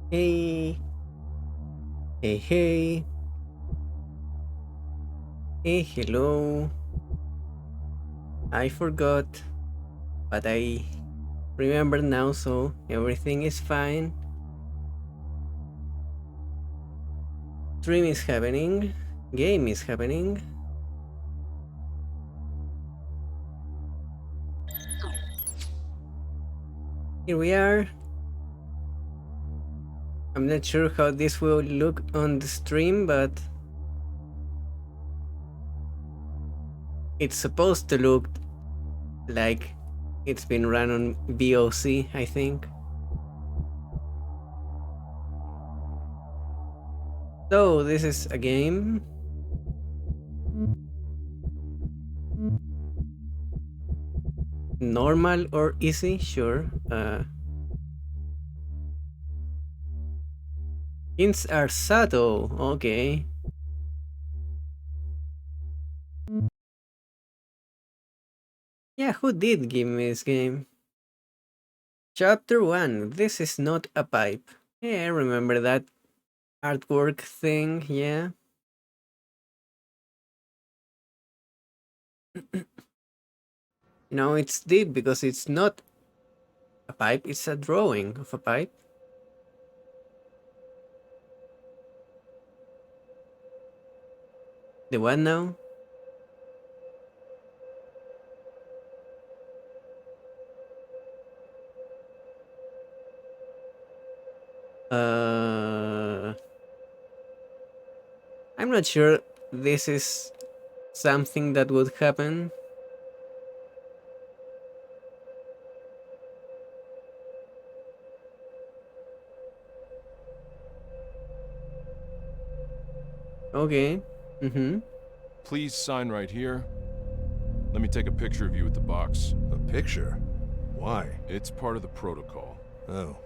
Hey, hey, hey, hey, hello. I forgot, but I remember now, so everything is fine. Stream is happening, game is happening. Here we are. I'm not sure how this will look on the stream, but it's supposed to look like it's been run on VOC, I think. So, this is a game. Normal or easy? Sure. Hints are subtle. Okay. Yeah, who did give me this game? Chapter 1. This is not a pipe. Yeah, I remember that artwork thing, yeah. No, it's deep because it's not a pipe, it's a drawing of a pipe. The what now? Uh, I'm not sure this is something that would happen. Okay. Mm-hmm. Please sign right here. Let me take a picture of you with the box. A picture? Why? It's part of the protocol. Oh,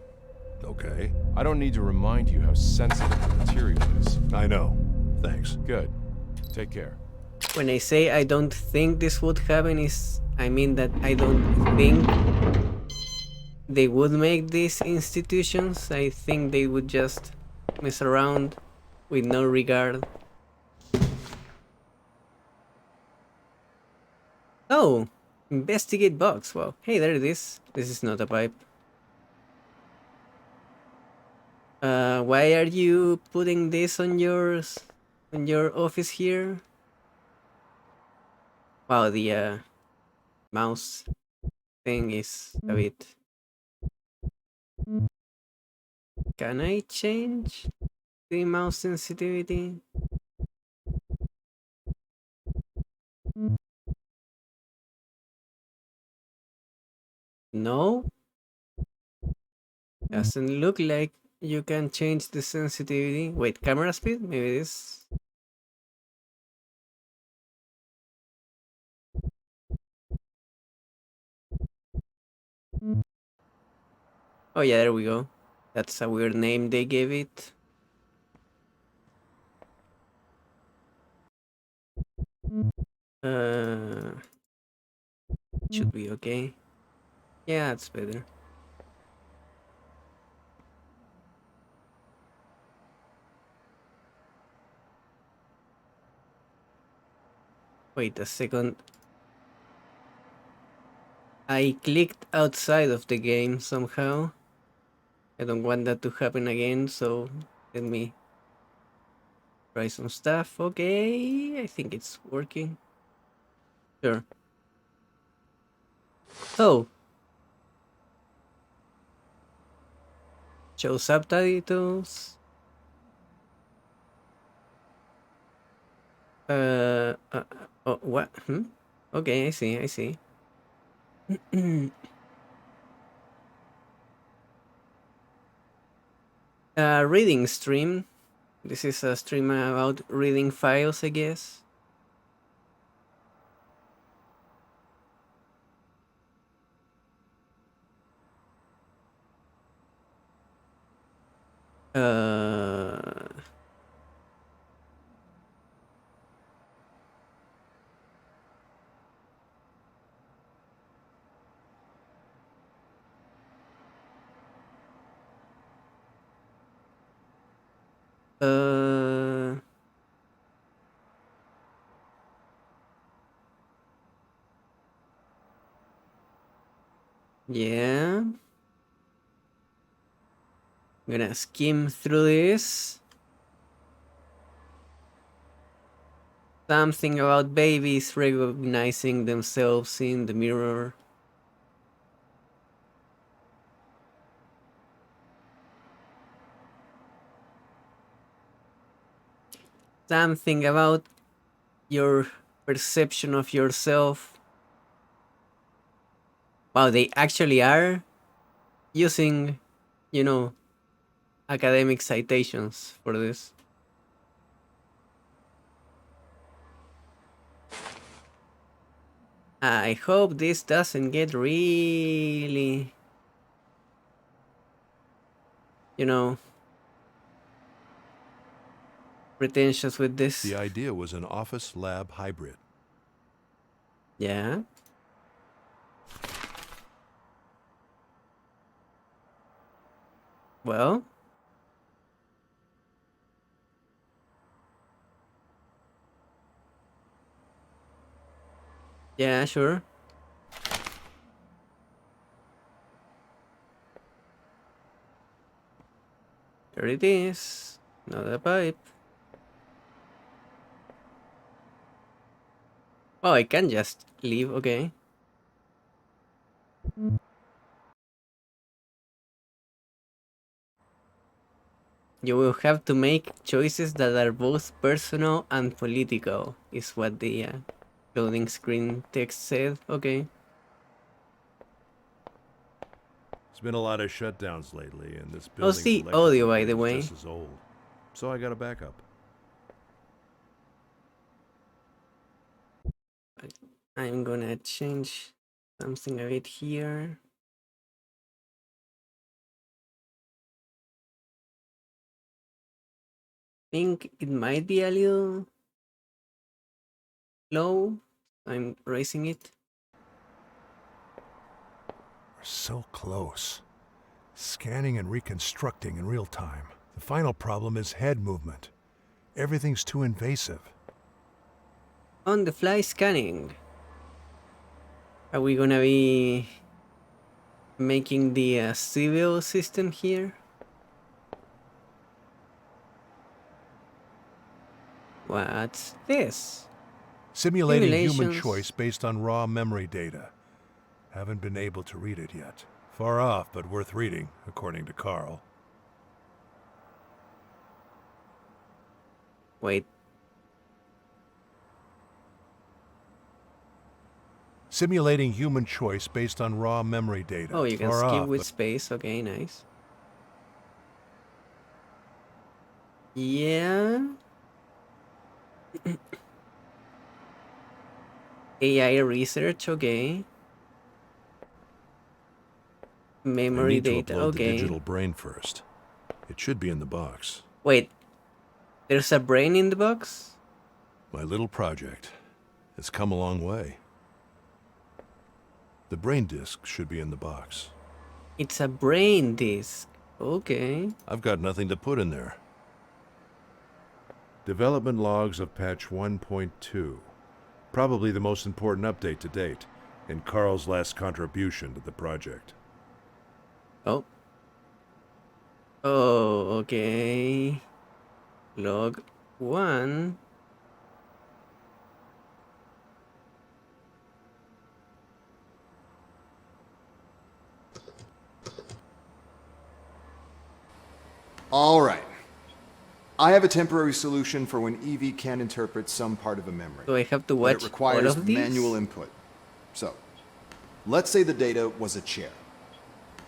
okay. I don't need to remind you how sensitive the material is. I know. Thanks. Good. Take care. When I say I don't think this would happen, I mean that I don't think they would make these institutions. I think they would just mess around with no regard. Oh, investigate box. Wow. Hey, there it is. This is not a pipe. Why are you putting this on your office here? Wow, the mouse thing is a bit. Can I change the mouse sensitivity? No, doesn't look like you can change the sensitivity. Wait, camera speed? Maybe this. Oh yeah, there we go. That's a weird name they gave it. Uh, should be okay. Yeah, that's better. Wait a second. I clicked outside of the game somehow. I don't want that to happen again, so let me try some stuff. Okay, I think it's working. Sure. Oh, show subtitles. Oh, what? Okay, I see, I see. Reading stream. This is a stream about reading files, I guess. Uh, Uh, yeah. I'm gonna skim through this. Something about babies recognizing themselves in the mirror. Something about your perception of yourself. Wow, they actually are using, you know, academic citations for this. I hope this doesn't get really, you know, pretentious with this. The idea was an office lab hybrid. Yeah. Well. Yeah, sure. There it is. Another pipe. Oh, I can just leave, okay. You will have to make choices that are both personal and political, is what the loading screen text said. Okay. There's been a lot of shutdowns lately, and this How's building's the electrical audio, by grid the is way? just as old. So I got a backup. I'm gonna change something a bit here. Think it might be a little low. I'm raising it. We're so close. Scanning and reconstructing in real time. The final problem is head movement. Everything's too invasive. On the fly scanning. Are we gonna be making the civil system here? What's this? Simulating human Simulations. choice based on raw memory data. Haven't been able to read it yet. Far off, but worth reading, according to Carl. Wait. Simulating human choice based on raw memory data. Oh, you can Far skip off, with but space. Okay, nice. Yeah. AI research. Okay. I Memory need to data. upload the Okay. digital brain first. It should be in the box. Wait. There's a brain in the box? My little project has come a long way. The brain disk should be in the box. It's a brain disk. Okay. I've got nothing to put in there. Development logs of patch 1.2. Probably the most important update to date, and Carl's last contribution to the project. Oh. Oh, okay. Log 1. All right. I have a temporary solution for when Evie can't interpret some part of a memory. Do I have to But watch it all requires of these? manual input. So, let's say the data was a chair.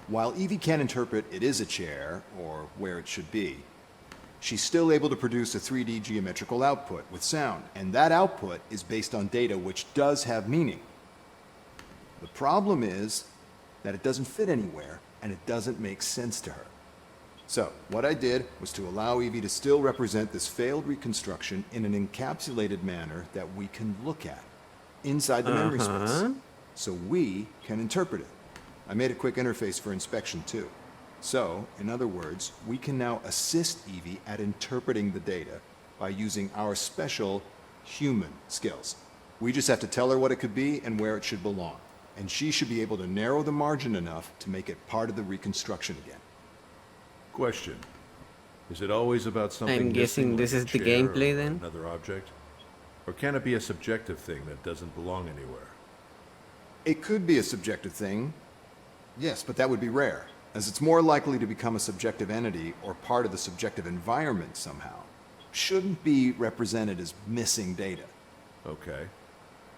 While Evie can't interpret it is a chair, or where it should be, she's still able to produce a 3D geometrical output with sound, and that output is based on data which does have meaning. The problem is that it doesn't fit anywhere, and it doesn't make sense to her. So, what I did was to allow Evie to still represent this failed reconstruction in an encapsulated manner that we can look at inside the memory space, so we can interpret it. I made a quick interface for inspection too. So, in other words, we can now assist Evie at interpreting the data by using our special human skills. We just have to tell her what it could be and where it should belong. And she should be able to narrow the margin enough to make it part of the reconstruction again. Question. Is it always about something I'm guessing missing, this like is a the chair gameplay or then? another object? Or can it be a subjective thing that doesn't belong anywhere? It could be a subjective thing, yes, but that would be rare, as it's more likely to become a subjective entity or part of the subjective environment somehow. Shouldn't be represented as missing data. Okay.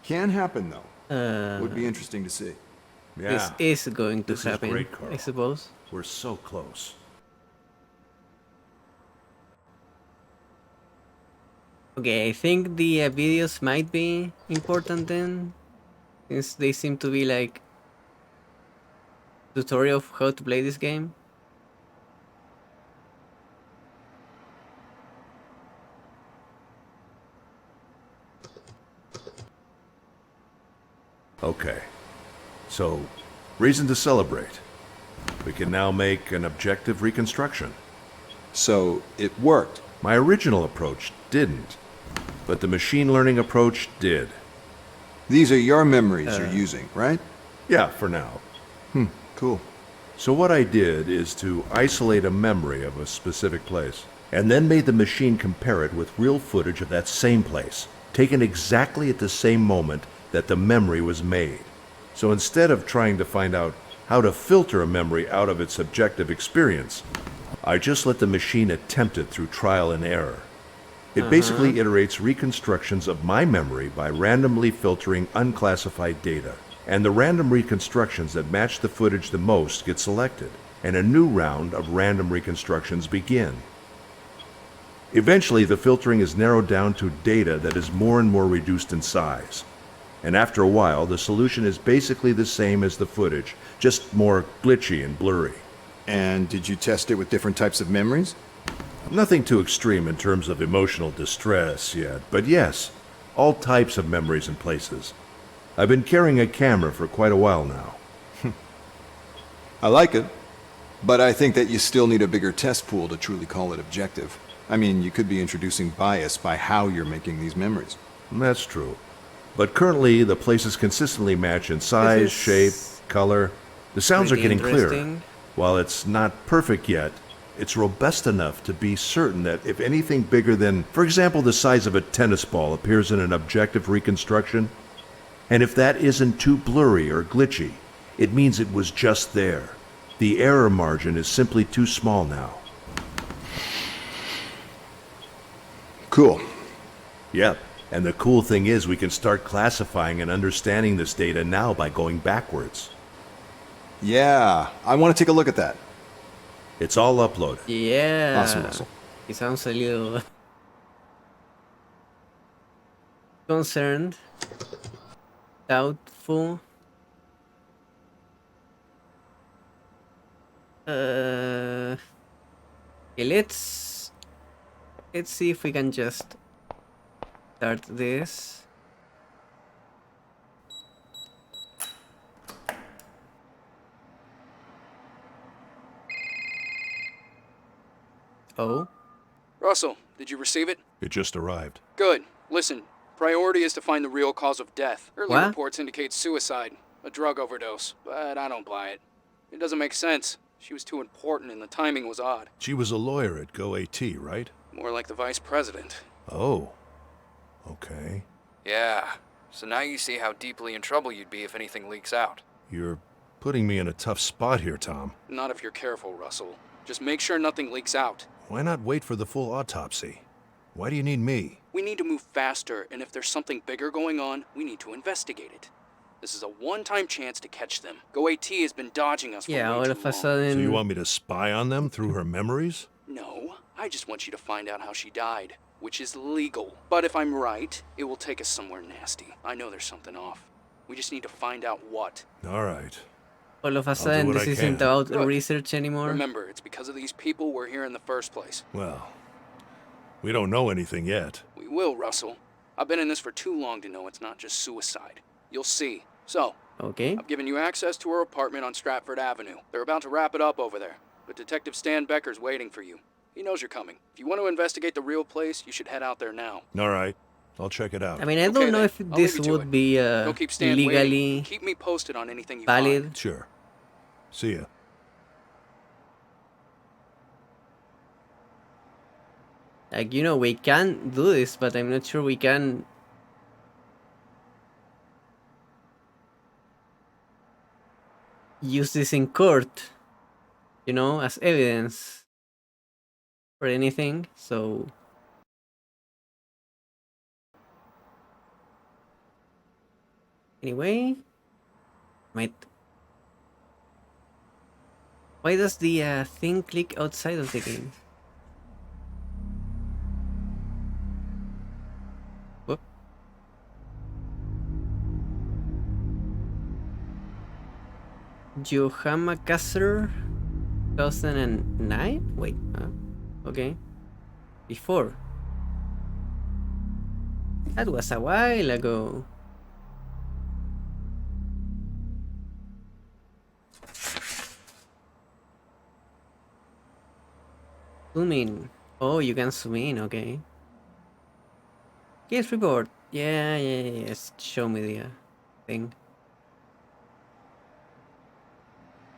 Can happen, though. Would be interesting to see. Yeah. This is going to This is happen, great, Carl. I suppose. We're so close. Okay, I think the videos might be important then, since they seem to be like tutorial of how to play this game. Okay. So, reason to celebrate. We can now make an objective reconstruction. So, it worked. My original approach didn't, but the machine learning approach did. These are your memories you're using, right? Yeah, for now. Cool. So what I did is to isolate a memory of a specific place, and then made the machine compare it with real footage of that same place, taken exactly at the same moment that the memory was made. So instead of trying to find out how to filter a memory out of its subjective experience, I just let the machine attempt it through trial and error. It basically iterates reconstructions of my memory by randomly filtering unclassified data. And the random reconstructions that match the footage the most get selected, and a new round of random reconstructions begin. Eventually, the filtering is narrowed down to data that is more and more reduced in size. And after a while, the solution is basically the same as the footage, just more glitchy and blurry. And did you test it with different types of memories? Nothing too extreme in terms of emotional distress yet, but yes, all types of memories and places. I've been carrying a camera for quite a while now. I like it, but I think that you still need a bigger test pool to truly call it objective. I mean, you could be introducing bias by how you're making these memories. That's true. But currently, the places consistently match in size, This shape, is color. The sounds are pretty getting clearer. interesting. While it's not perfect yet, it's robust enough to be certain that if anything bigger than, for example, the size of a tennis ball appears in an objective reconstruction, and if that isn't too blurry or glitchy, it means it was just there. The error margin is simply too small now. Cool. Yep. And the cool thing is we can start classifying and understanding this data now by going backwards. Yeah, I want to take a look at that. It's all uploaded. Yeah. Awesome, Russell. He sounds a little concerned, doubtful. Okay, let's see if we can just start this. Oh, Russell, did you receive it? It just arrived. Good. Listen, priority is to find the real cause of death. Early What? reports indicate suicide, a drug overdose, but I don't buy it. It doesn't make sense. She was too important and the timing was odd. She was a lawyer at GoAT, right? More like the vice president. Oh. Okay. Yeah. So now you see how deeply in trouble you'd be if anything leaks out. You're putting me in a tough spot here, Tom. Not if you're careful, Russell. Just make sure nothing leaks out. Why not wait for the full autopsy? Why do you need me? We need to move faster, and if there's something bigger going on, we need to investigate it. This is a one-time chance to catch them. GoAT has been dodging us for yeah, way all too of a long. sudden. So you want me to spy on them through her memories? No, I just want you to find out how she died, which is legal. But if I'm right, it will take us somewhere nasty. I know there's something off. We just need to find out what. All right. All of a do sudden, what this I isn't can. about Good. research anymore. Remember, it's because of these people we're here in the first place. Well, we don't know anything yet. We will, Russell. I've been in this for too long to know it's not just suicide. You'll see. So, Okay. I've given you access to her apartment on Stratford Avenue. They're about to wrap it up over there. But Detective Stan Becker's waiting for you. He knows you're coming. If you want to investigate the real place, you should head out there now. All right. I'll check it out. I mean, I Okay, don't know then. if I'll leave this you to would it. be Don't keep Stan waiting. legally Keep me posted on anything you valid. find. Sure. See ya. Like, you know, we can do this, but I'm not sure we can use this in court, you know, as evidence for anything. So anyway, might. Why does the thing click outside of the game? Whoop. Yohama Kasser 2009? Wait, okay. Before. That was a while ago. Zoom in. Oh, you can zoom in, okay. Case report. Yeah, yes. Show me the thing.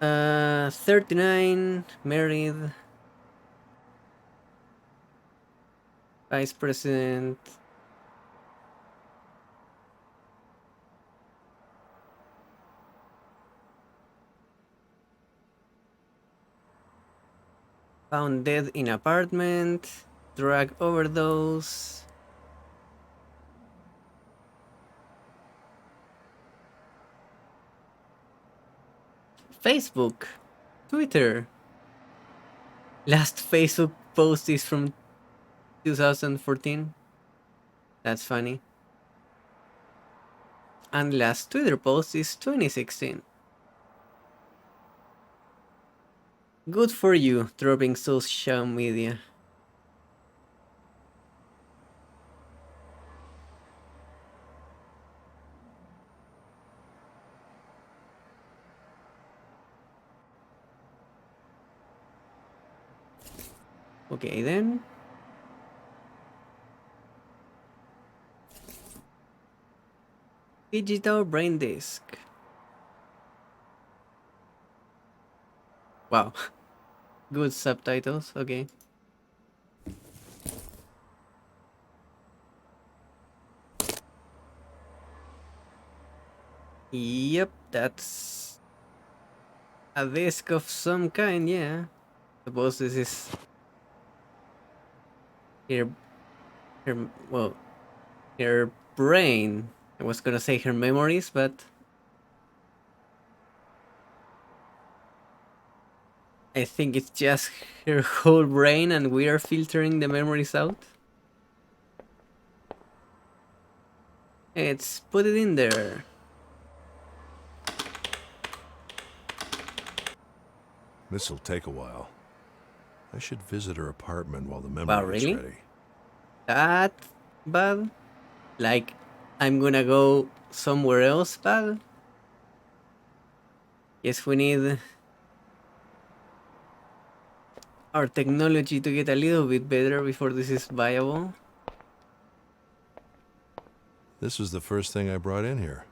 39, married, vice president. Found dead in apartment, drug overdose. Facebook, Twitter. Last Facebook post is from 2014. That's funny. And last Twitter post is 2016. Good for you, dropping social media. Okay then. Digital brain disk. Wow. Good subtitles, okay. Yep, that's a disk of some kind, yeah. Suppose this is her, well, her brain. I was gonna say her memories, but I think it's just her whole brain and we are filtering the memories out. Let's put it in there. This'll take a while. I should visit her apartment while the Wow, memory gets really? ready. That bad? Like, I'm gonna go somewhere else bad? Yes, we need our technology to get a little bit better before this is viable. This was the first thing I brought in here.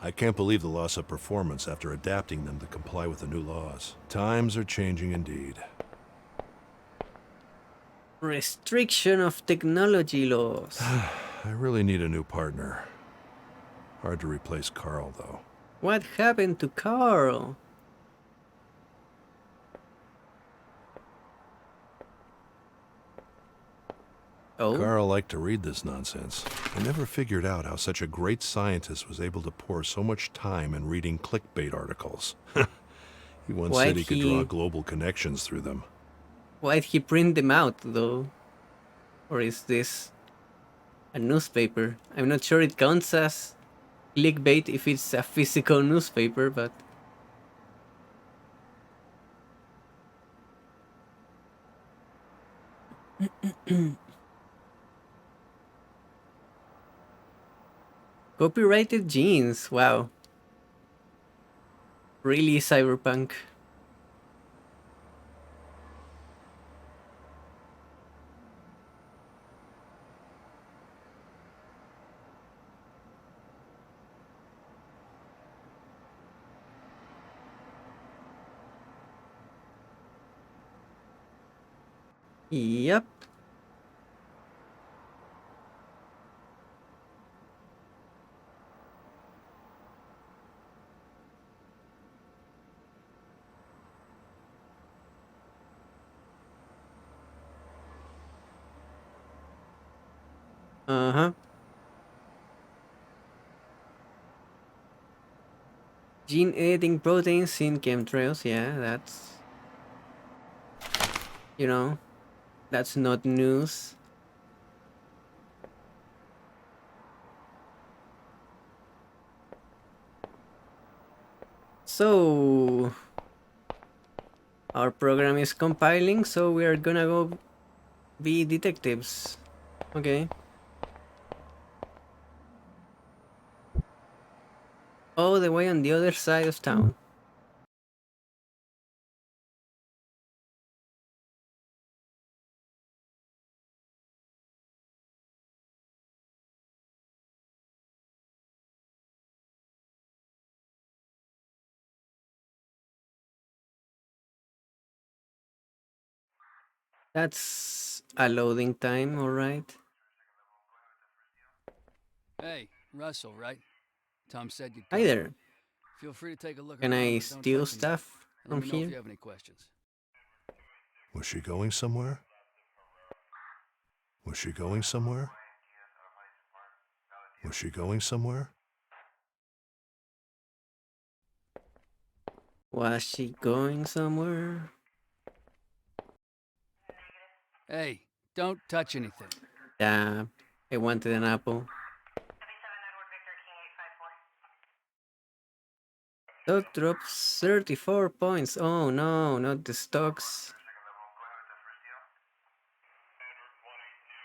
I can't believe the loss of performance after adapting them to comply with the new laws. Times are changing indeed. Restriction of technology laws. I really need a new partner. Hard to replace Carl, though. What happened to Carl? Oh, Carl liked to read this nonsense. I never figured out how such a great scientist was able to pour so much time in reading clickbait articles. He once said he could draw global connections through them. why'd he print them out, though? Or is this a newspaper? I'm not sure it counts as clickbait if it's a physical newspaper, but... Copyrighted jeans, wow. Really cyberpunk. Yep. Uh-huh. Gene editing proteins in chemtrails, yeah, that's, you know, that's not news. So, our program is compiling, so we are gonna go be detectives. Okay. All the way on the other side of town. That's a loading time, alright. Hey, Russell, right? Tom said you'd Hi come. there. Feel free to take a look Can around, I but don't steal touch anything. stuff Let from me know if here? you have any questions. Was she going somewhere? Was she going somewhere? Was she going somewhere? Was she going somewhere? Hey, don't touch anything. Yeah, I wanted an apple. Stock drops 34 points. Oh no, not the stocks.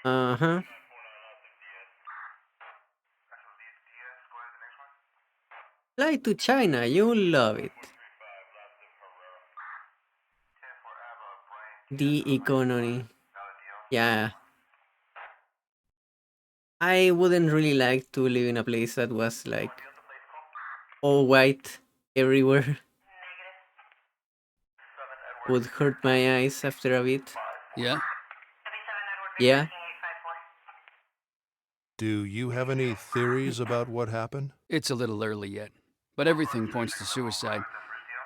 Uh-huh. Fly to China, you'll love it. The economy. Yeah. I wouldn't really like to live in a place that was like all white everywhere. Would hurt my eyes after a bit. Yeah? Yeah. Do you have any theories about what happened? It's a little early yet, but everything points to suicide.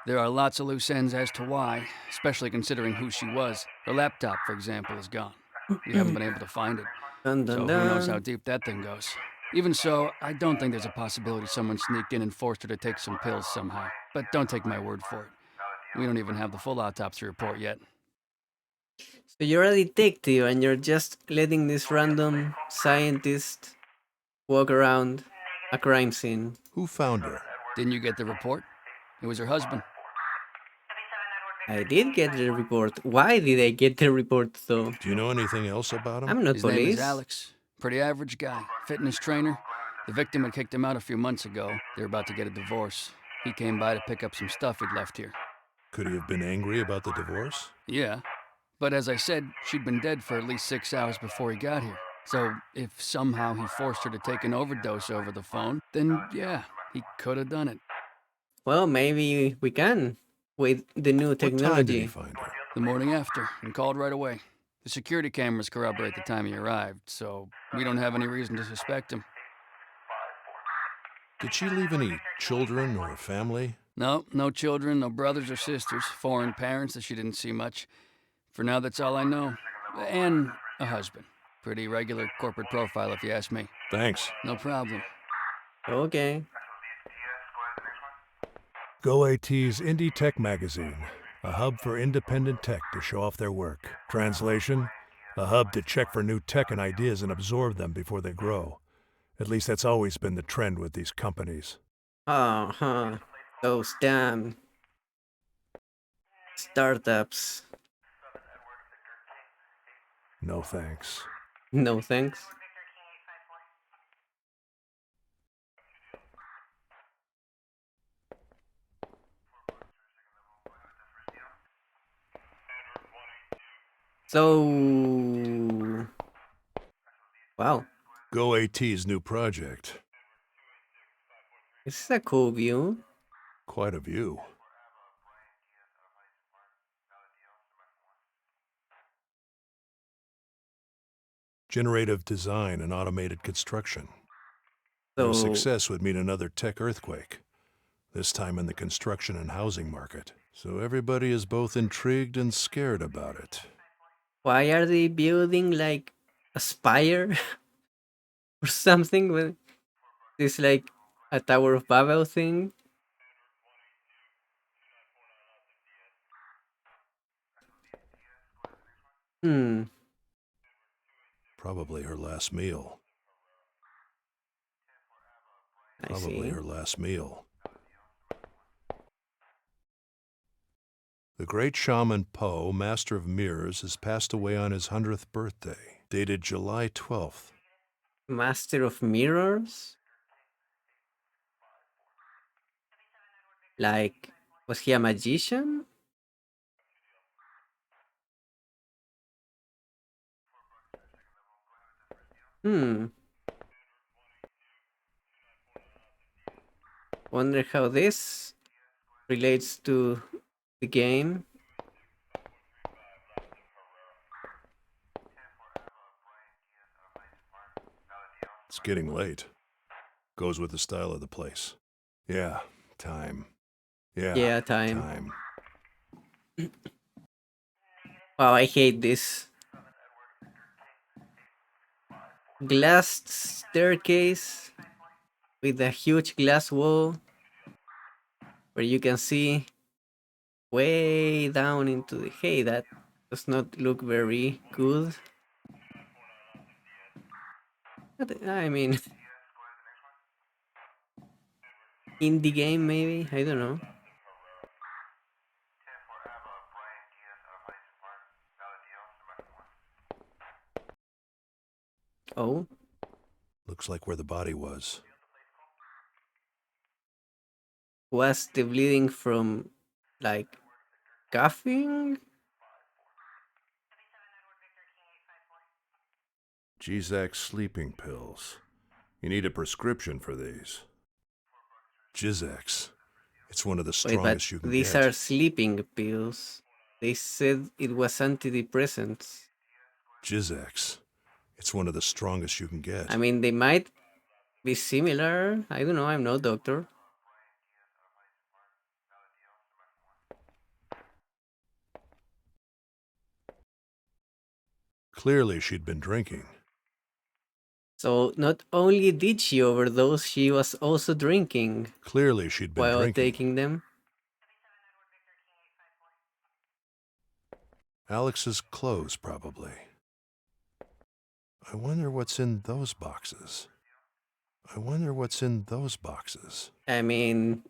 There are lots of loose ends as to why, especially considering who she was. Her laptop, for example, is gone. We haven't been able to find it, Dun dun so who knows how dun. deep that thing goes. Even so, I don't think there's a possibility someone sneaked in and forced her to take some pills somehow. But don't take my word for it. We don't even have the full autopsy report yet. So you're a detective and you're just letting this random scientist walk around a crime scene. Who found her? Didn't you get the report? It was her husband. I did get the report. Why did I get the report though? Do you know anything else about him? I'm not His name is police. Alex. Pretty average guy. Fitness trainer. The victim had kicked him out a few months ago. They were about to get a divorce. He came by to pick up some stuff he'd left here. Could he have been angry about the divorce? Yeah. But as I said, she'd been dead for at least 6 hours before he got here. So if somehow he forced her to take an overdose over the phone, then yeah, he could have done it. Well, maybe we can with the new What time did he technology. find her? The morning after, and called right away. The security cameras corroborate the time he arrived, so we don't have any reason to suspect him. Did she leave any children or a family? No, no children, no brothers or sisters, foreign parents that she didn't see much. For now, that's all I know. And a husband. Pretty regular corporate profile, if you ask me. Thanks. No problem. Okay. GoAT's Indie Tech Magazine, a hub for independent tech to show off their work. Translation, a hub to check for new tech and ideas and absorb them before they grow. At least that's always been the trend with these companies. Uh-huh. Those damn startups. No thanks. No thanks. So, wow, GoAT's new project. this is a cool view. Quite a view. Generative design and automated construction. Their So success would mean another tech earthquake, this time in the construction and housing market. So everybody is both intrigued and scared about it. why are they building like a spire or something with this like a Tower of Babel thing? Hmm, Probably her last meal. I Probably see. her last meal. The great shaman Po, master of mirrors, has passed away on his 100th birthday, dated July 12th. Master of Mirrors? Like, was he a magician? Hmm. Wonder how this relates to the game. It's getting late. Goes with the style of the place. Yeah, time. Yeah, time. time. Wow, I hate this. Glass staircase with a huge glass wall where you can see way down into the. Hey, that does not look very good. But, I mean, indie game maybe? I don't know. Oh, Looks like where the body was. was the bleeding from like coughing? Gizak sleeping pills. You need a prescription for these. Gizex. It's one of the Wait, but strongest you can these get. are sleeping pills. They said it was antidepressants. Gizex. It's one of the strongest you can get. I mean, they might be similar. I don't know. I'm no doctor. Clearly she'd been drinking. So not only did she overdose, she was also drinking Clearly she'd been while drinking. taking them. Alex's clothes, probably. I wonder what's in those boxes. I wonder what's in those boxes. I mean,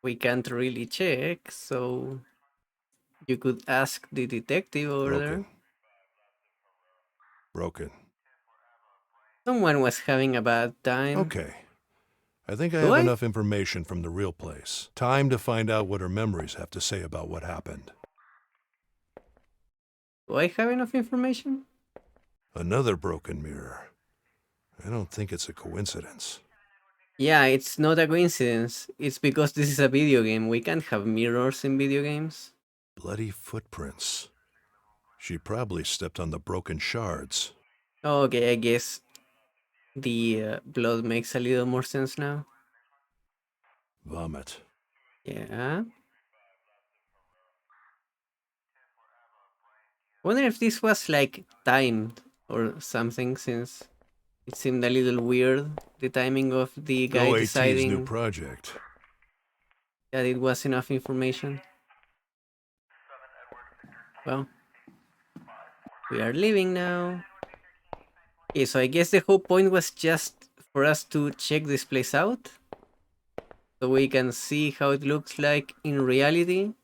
we can't really check, so you could ask the detective over there. Broken. Broken. Someone was having a bad time. Okay. I think I Do have I? enough information from the real place. Time to find out what her memories have to say about what happened. Do I have enough information? Another broken mirror. I don't think it's a coincidence. Yeah, it's not a coincidence. It's because this is a video game. We can't have mirrors in video games. Bloody footprints. She probably stepped on the broken shards. Okay, I guess the blood makes a little more sense now. Vomit. Yeah. Wonder if this was like timed or something, since it seemed a little weird, the timing of the guy OAT's new deciding project. that it was enough information. Well, we are leaving now. Okay, so I guess the whole point was just for us to check this place out, so we can see how it looks like in reality.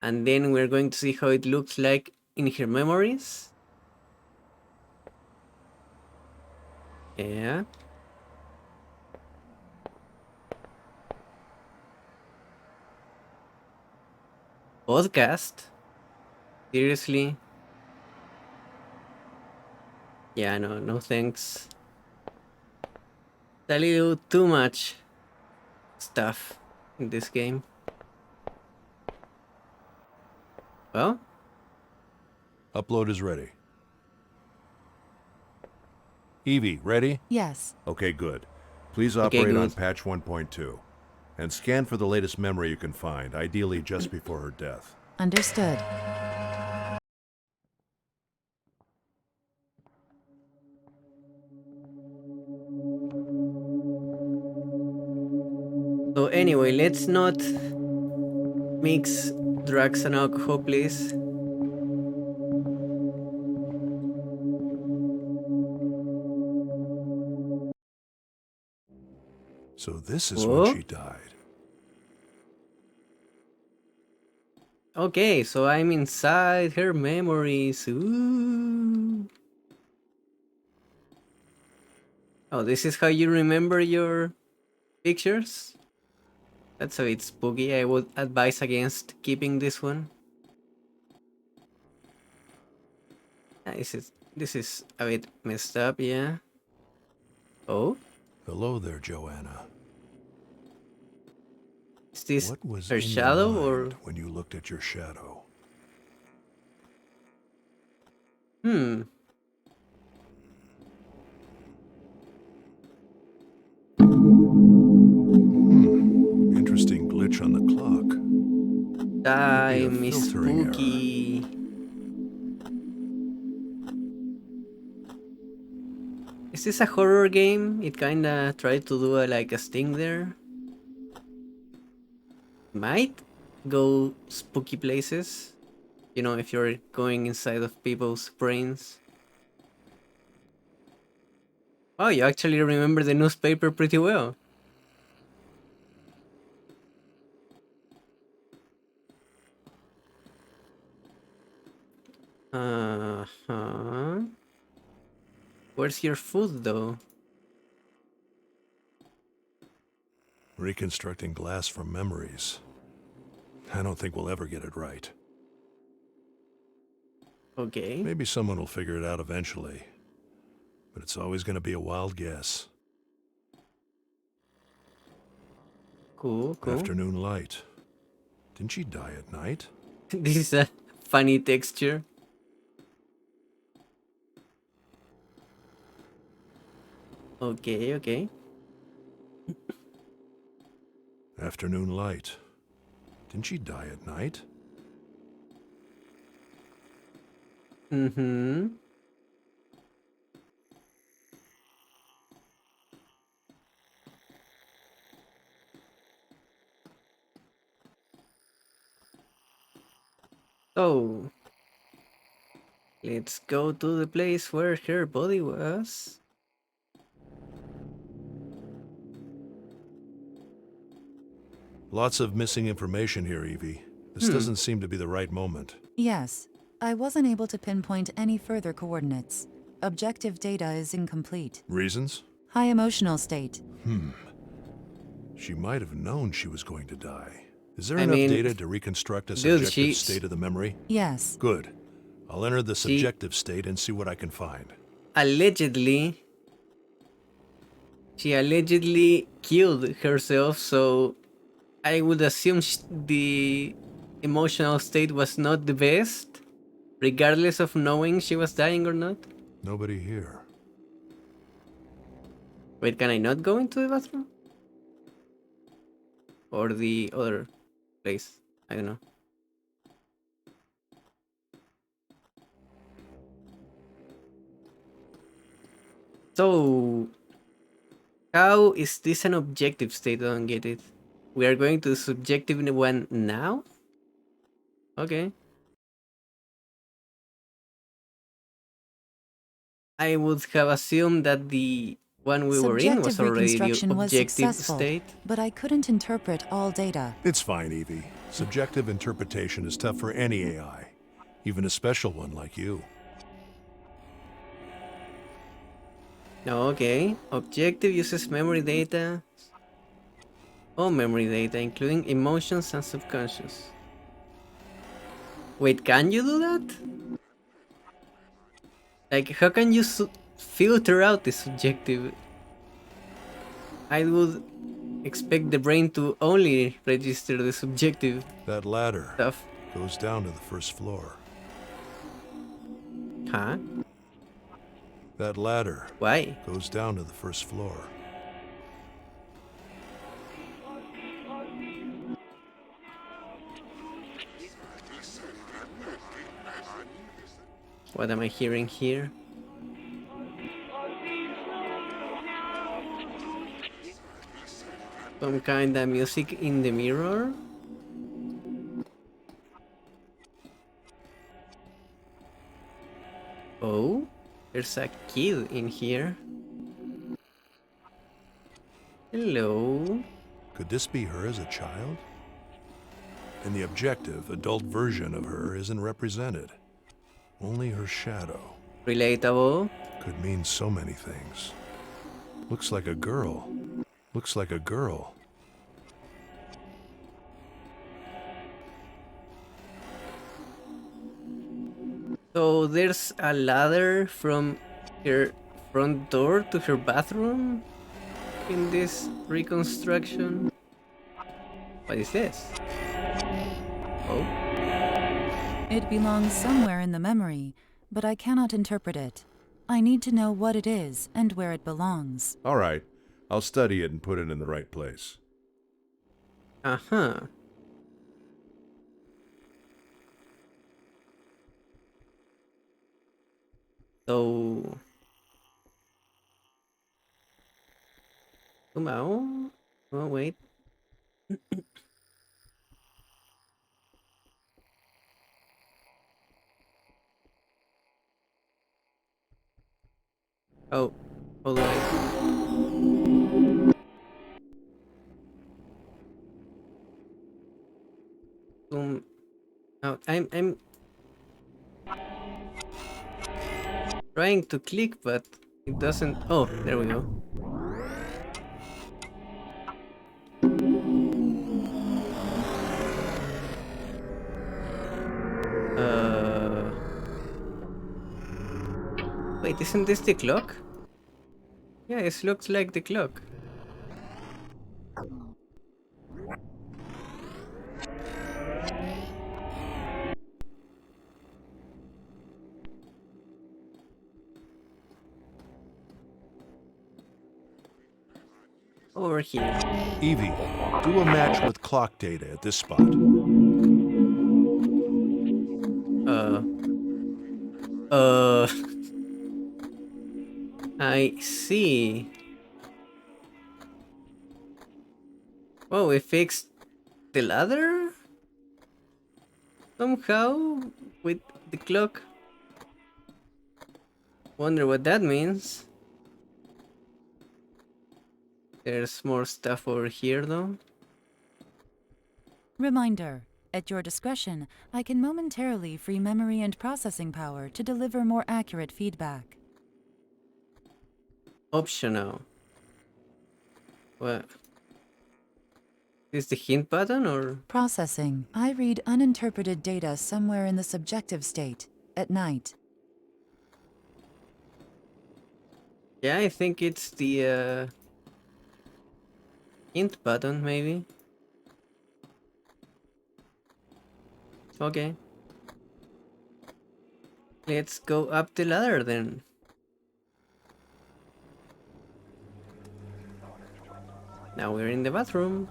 And then we're going to see how it looks like in her memories. Yeah. Podcast? Seriously? Yeah, no, no thanks. A little too much stuff in this game. Well, Upload is ready. Evie, ready? Yes. Okay, good. Please Okay, operate on good. patch 1.2. And scan for the latest memory you can find, ideally just before her death. Understood. So anyway, let's not mix drugs and alcohol, please. So this is when Whoa. she died. Okay, so I'm inside her memories. Ooh. Oh, this is how you remember your pictures? That's a bit spooky. I would advise against keeping this one. This is a bit messed up, yeah. Oh, Hello there, Joanna. is this What was her in your shadow mind or? when you looked at your shadow? Hmm. Interesting glitch on the clock. Might be a Time is filtering error. spooky. Is this a horror game? It kinda tried to do like a sting there. Might go spooky places. You know, if you're going inside of people's brains. Oh, you actually remember the newspaper pretty well. Uh-huh. Where's your food, though? Reconstructing glass from memories. I don't think we'll ever get it right. Okay. Maybe someone will figure it out eventually. But it's always going to be a wild guess. Cool, cool. Afternoon light. Didn't she die at night? This is a funny texture. Okay, okay. Afternoon light. Didn't she die at night? Mm-hmm. So, let's go to the place where her body was. Lots of missing information here, Evie. This doesn't seem to be the right moment. Yes. I wasn't able to pinpoint any further coordinates. Objective data is incomplete. Reasons? High emotional state. She might have known she was going to die. Is there I enough mean, data to reconstruct a dude, subjective state of the memory? Yes. Good. I'll enter the She- subjective state and see what I can find. Allegedly, she allegedly killed herself, so I would assume the emotional state was not the best, regardless of knowing she was dying or not. Nobody here. Wait, can I not go into the bathroom? Or the other place? I don't know. So, how is this an objective state? I don't get it. We are going to the subjective one now? Okay. I would have assumed that the one we were in was Subjective already the reconstruction was objective successful, state. but I couldn't interpret all data. It's fine, Evie. Subjective interpretation is tough for any AI, even a special one like you. No, okay. Objective uses memory data. All memory data, including emotions and subconscious. Wait, can you do that? Like, how can you filter out the subjective? I would expect the brain to only register the subjective That ladder stuff. goes down to the first floor. Huh? That ladder Why? goes down to the first floor. What am I hearing here? Some kind of music in the mirror? Oh, there's a kid in here. Hello. Could this be her as a child? In the objective, adult version of her isn't represented. Only her shadow. Relatable. Could mean so many things. Looks like a girl. Looks like a girl. So there's a ladder from her front door to her bathroom in this reconstruction. What is this? Oh, It belongs somewhere in the memory, but I cannot interpret it. I need to know what it is and where it belongs. All right, I'll study it and put it in the right place. uh-huh. So, somehow, oh wait. Oh, hold on. Oh, I'm trying to click, but it doesn't. Oh, there we go. Wait, isn't this the clock? Yeah, it looks like the clock. Over here. Evie, do a match with clock data at this spot. Uh, I see. Oh, we fixed the ladder? Somehow? With the clock? Wonder what that means. There's more stuff over here though. Reminder. At your discretion, I can momentarily free memory and processing power to deliver more accurate feedback. Optional. What? Is the hint button or? Processing. I read uninterpreted data somewhere in the subjective state, at night. Yeah, I think it's the hint button maybe. Okay. Let's go up the ladder then. Now we're in the bathroom.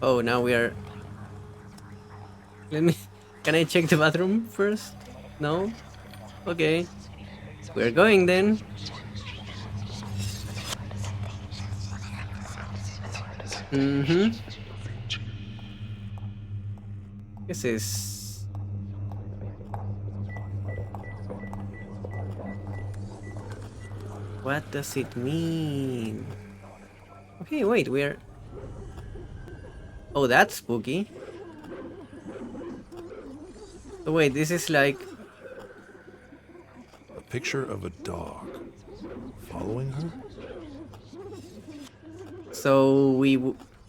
Oh, now we are... Let me... Can I check the bathroom first? No? Okay. We're going then. Mm-hmm. This is... What does it mean? Okay, wait, we're... Oh, that's spooky. Oh, wait, this is like... A picture of a dog. Following her? So we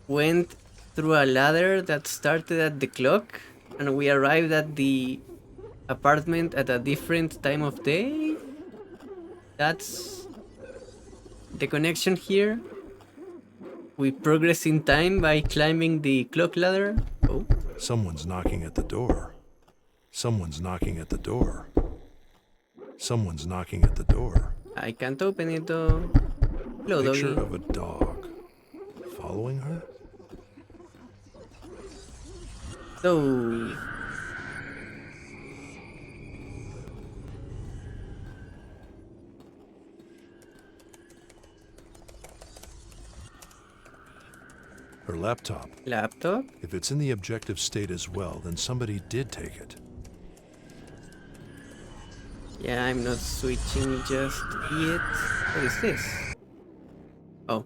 went through a ladder that started at the clock, and we arrived at the apartment at a different time of day? That's the connection here. We progress in time by climbing the clock ladder. Oh. Someone's knocking at the door. Someone's knocking at the door. Someone's knocking at the door. I can't open it though. Hello, Picture doggy. of a dog. Following her? So, Her laptop. laptop? If it's in the objective state as well, then somebody did take it. Yeah, I'm not switching just yet. What is this? Oh.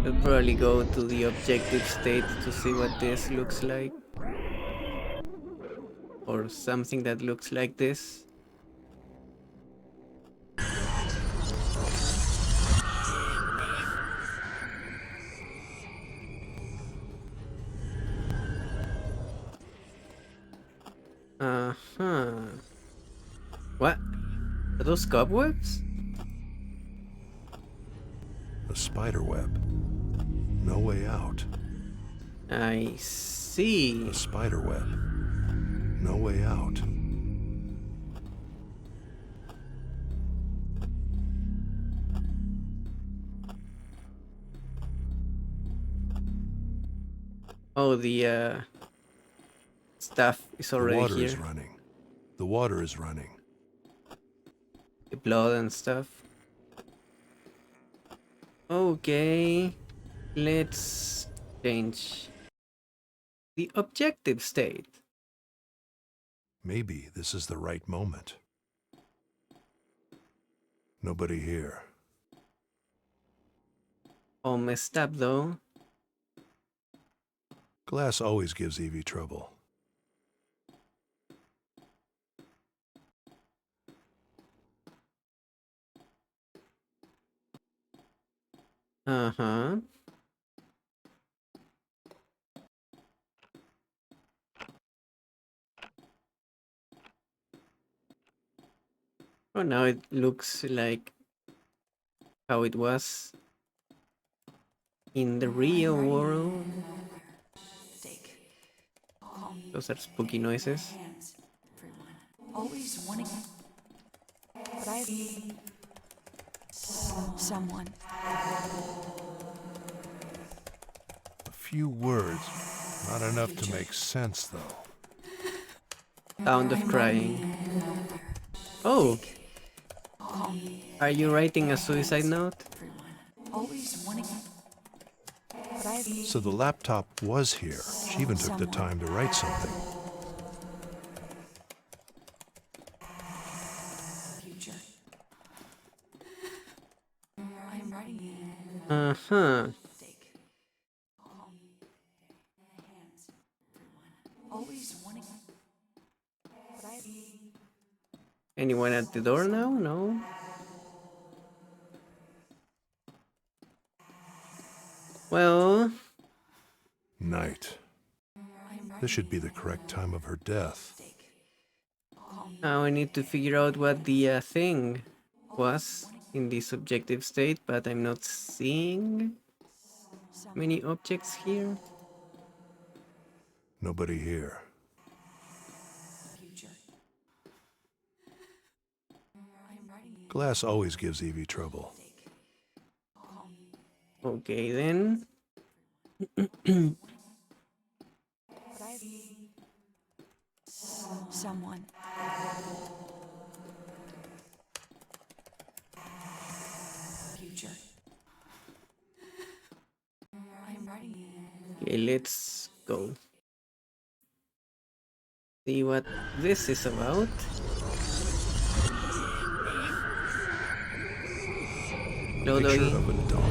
I'll probably go to the objective state to see what this looks like. Or something that looks like this. Uh-huh. What? Are those cobwebs? A spider web. No way out. I see. A spider web. No way out. Oh, the stuff is The already water here. is running. The water is running. The blood and stuff. Okay. Let's change the objective state. Maybe this is the right moment. Nobody here. All messed up though. Glass always gives Evie trouble. Uh-huh. Oh, now it looks like how it was in the real world. Those are spooky noises. Always wanting, but I someone. A few words. Not enough to make sense, though. Sound of crying. Oh! Are you writing a suicide note? Always wanting, but I So the laptop was here. She even took the time to write something. future. I'm writing Uh-huh. always wanting, but I Anyone at the door now? No? Well, Night. This should be the correct time of her death. now I need to figure out what the thing was in this subjective state, but I'm not seeing many objects here. Nobody here. future. I'm writing Glass always gives Evie trouble. Okay then. but I someone. Future. I'm writing Okay, let's go. See what this is about. Hello, Picture doggy. of a dog.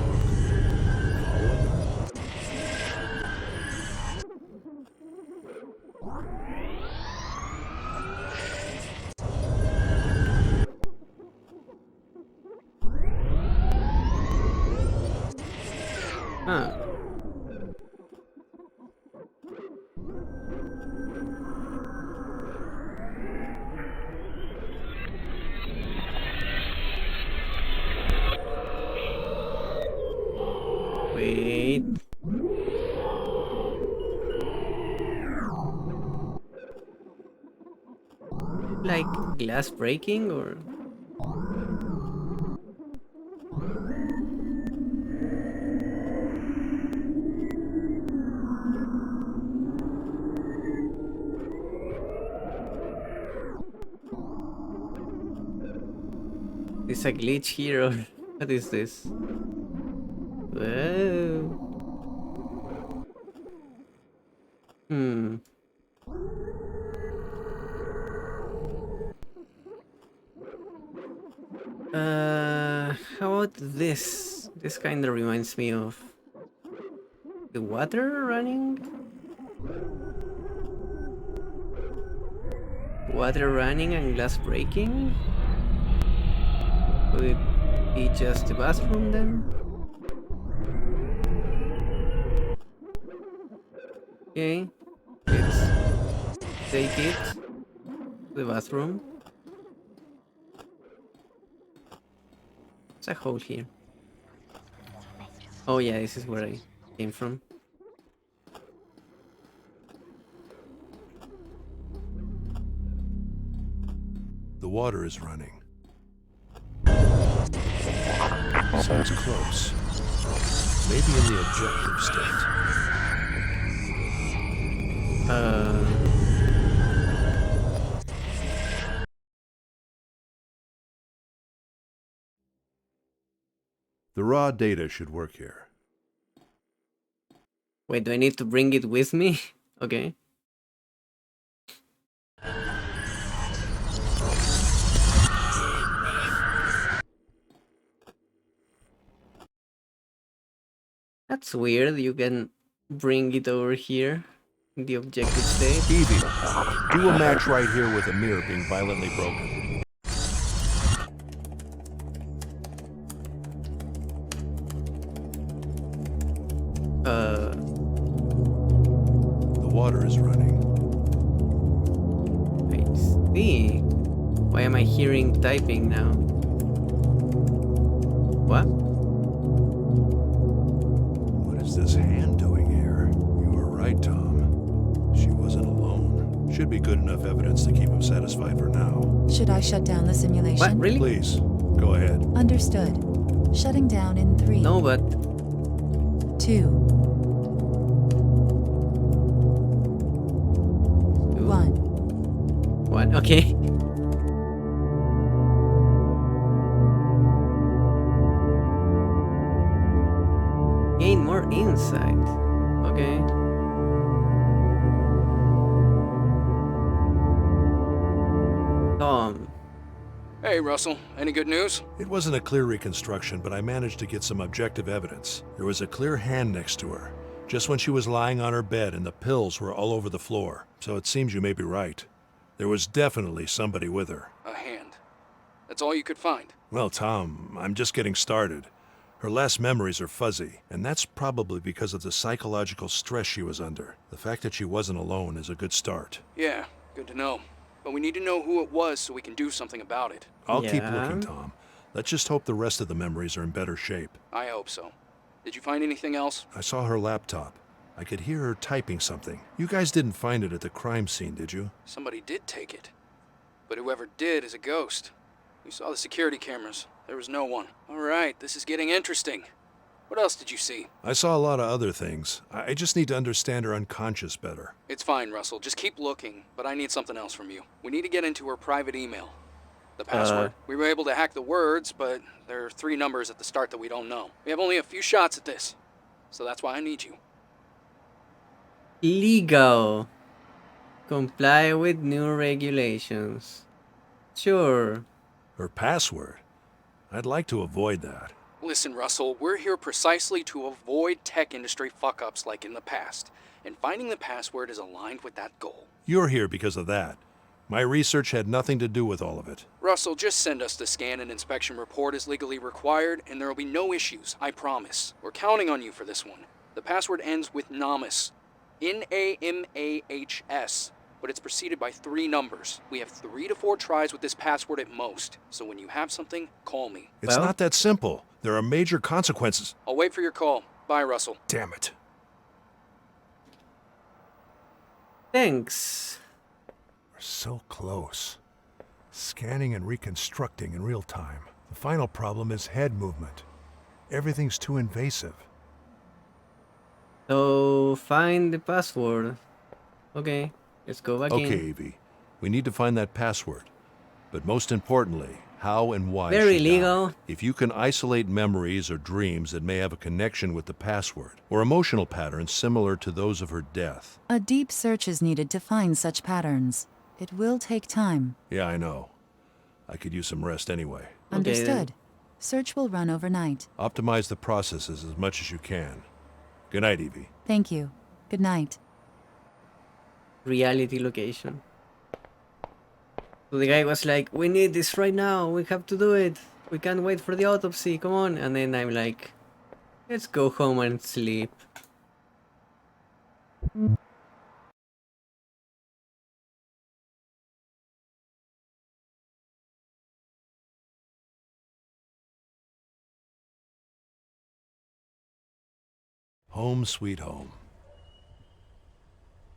Huh. Wait. Like glass breaking or? Is a glitch here or what is this? Whoa. Hmm. How about this? This kind of reminds me of the water running. Water running and glass breaking. Could it be just the bathroom then? Okay, let's take it to the bathroom. There's a hole here. Oh yeah, this is where I came from. The water is running. Sounds close. Maybe in the objective state. The raw data should work here. Wait, do I need to bring it with me? Okay. That's weird. You can bring it over here in the objective state. Evie, do a match right here with a mirror being violently broken. The water is running. I see. Why am I hearing typing now? What? What is this hand doing here? You were right, Tom. She wasn't alone. Should be good enough evidence to keep him satisfied for now. Should I shut down the simulation? What? Really? Please, go ahead. Understood. Shutting down in 3, No, but 2, 1. what? Okay. Gain more insight. Okay. Tom. Hey, Russell. Any good news? It wasn't a clear reconstruction, but I managed to get some objective evidence. There was a clear hand next to her, just when she was lying on her bed, and the pills were all over the floor. So it seems you may be right. There was definitely somebody with her. A hand. That's all you could find. Well, Tom, I'm just getting started. Her last memories are fuzzy, and that's probably because of the psychological stress she was under. The fact that she wasn't alone is a good start. Yeah, good to know. But we need to know who it was so we can do something about it. I'll keep Yeah. looking, Tom. Let's just hope the rest of the memories are in better shape. I hope so. Did you find anything else? I saw her laptop. I could hear her typing something. You guys didn't find it at the crime scene, did you? Somebody did take it. But whoever did is a ghost. We saw the security cameras. There was no one. All right, this is getting interesting. What else did you see? I saw a lot of other things. I just need to understand her unconscious better. It's fine, Russell. Just keep looking, but I need something else from you. We need to get into her private email. The password. We were able to hack the words, but there are 3 numbers at the start that we don't know. We have only a few shots at this. So that's why I need you. Legal. Comply with new regulations. Sure. Her password? I'd like to avoid that. Listen, Russell, we're here precisely to avoid tech industry fuck-ups like in the past. And finding the password is aligned with that goal. You're here because of that. My research had nothing to do with all of it. Russell, just send us the scan and inspection report as legally required, and there will be no issues, I promise. We're counting on you for this one. The password ends with Namas. Namahs. But it's preceded by 3 numbers. We have 3 to 4 tries with this password at most. So when you have something, call me. It's Well? not that simple. There are major consequences. I'll wait for your call. Bye, Russell. Damn it. Thanks. We're so close. Scanning and reconstructing in real time. The final problem is head movement. Everything's too invasive. So find the password. Okay, let's go back Okay, in. Evie. We need to find that password. But most importantly, how and why Very she legal. died. If you can isolate memories or dreams that may have a connection with the password, or emotional patterns similar to those of her death. A deep search is needed to find such patterns. It will take time. Yeah, I know. I could use some rest anyway. Okay, then. Understood. Search will run overnight. Optimize the processes as much as you can. Good night, Evie. Thank you. Good night. Reality location. So the guy was like, we need this right now. We have to do it. We can't wait for the autopsy. Come on. And then I'm like, let's go home and sleep. Home sweet home.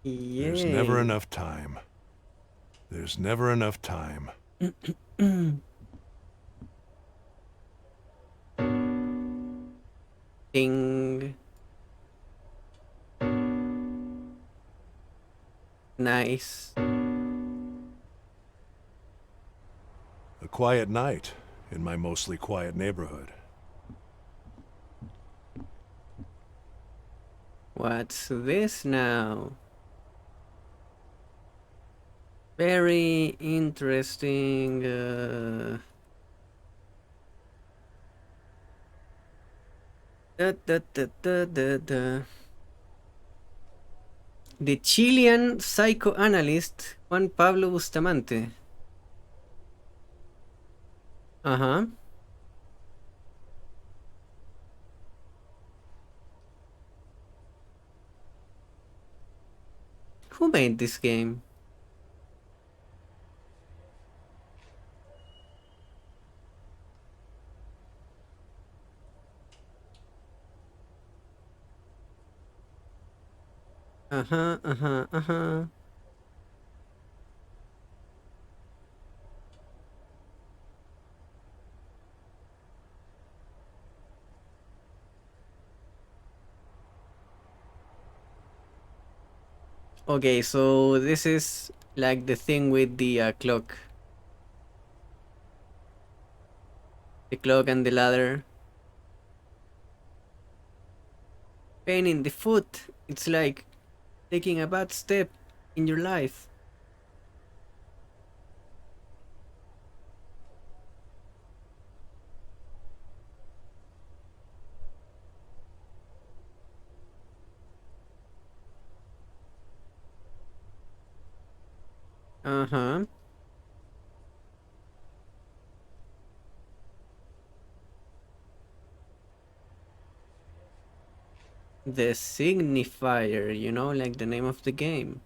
Yay. There's never enough time. There's never enough time. Ding. Nice. A quiet night in my mostly quiet neighborhood. What's this now? Very interesting. Da, da, da, da, da, da. The Chilean psychoanalyst Juan Pablo Bustamante. Uh-huh. Who made this game? Uh-huh, uh-huh, uh-huh. Okay, so this is like the thing with the clock. The clock and the ladder. Pain in the foot. It's like taking a bad step in your life. Uh-huh. The Signifier, you know, like the name of the game.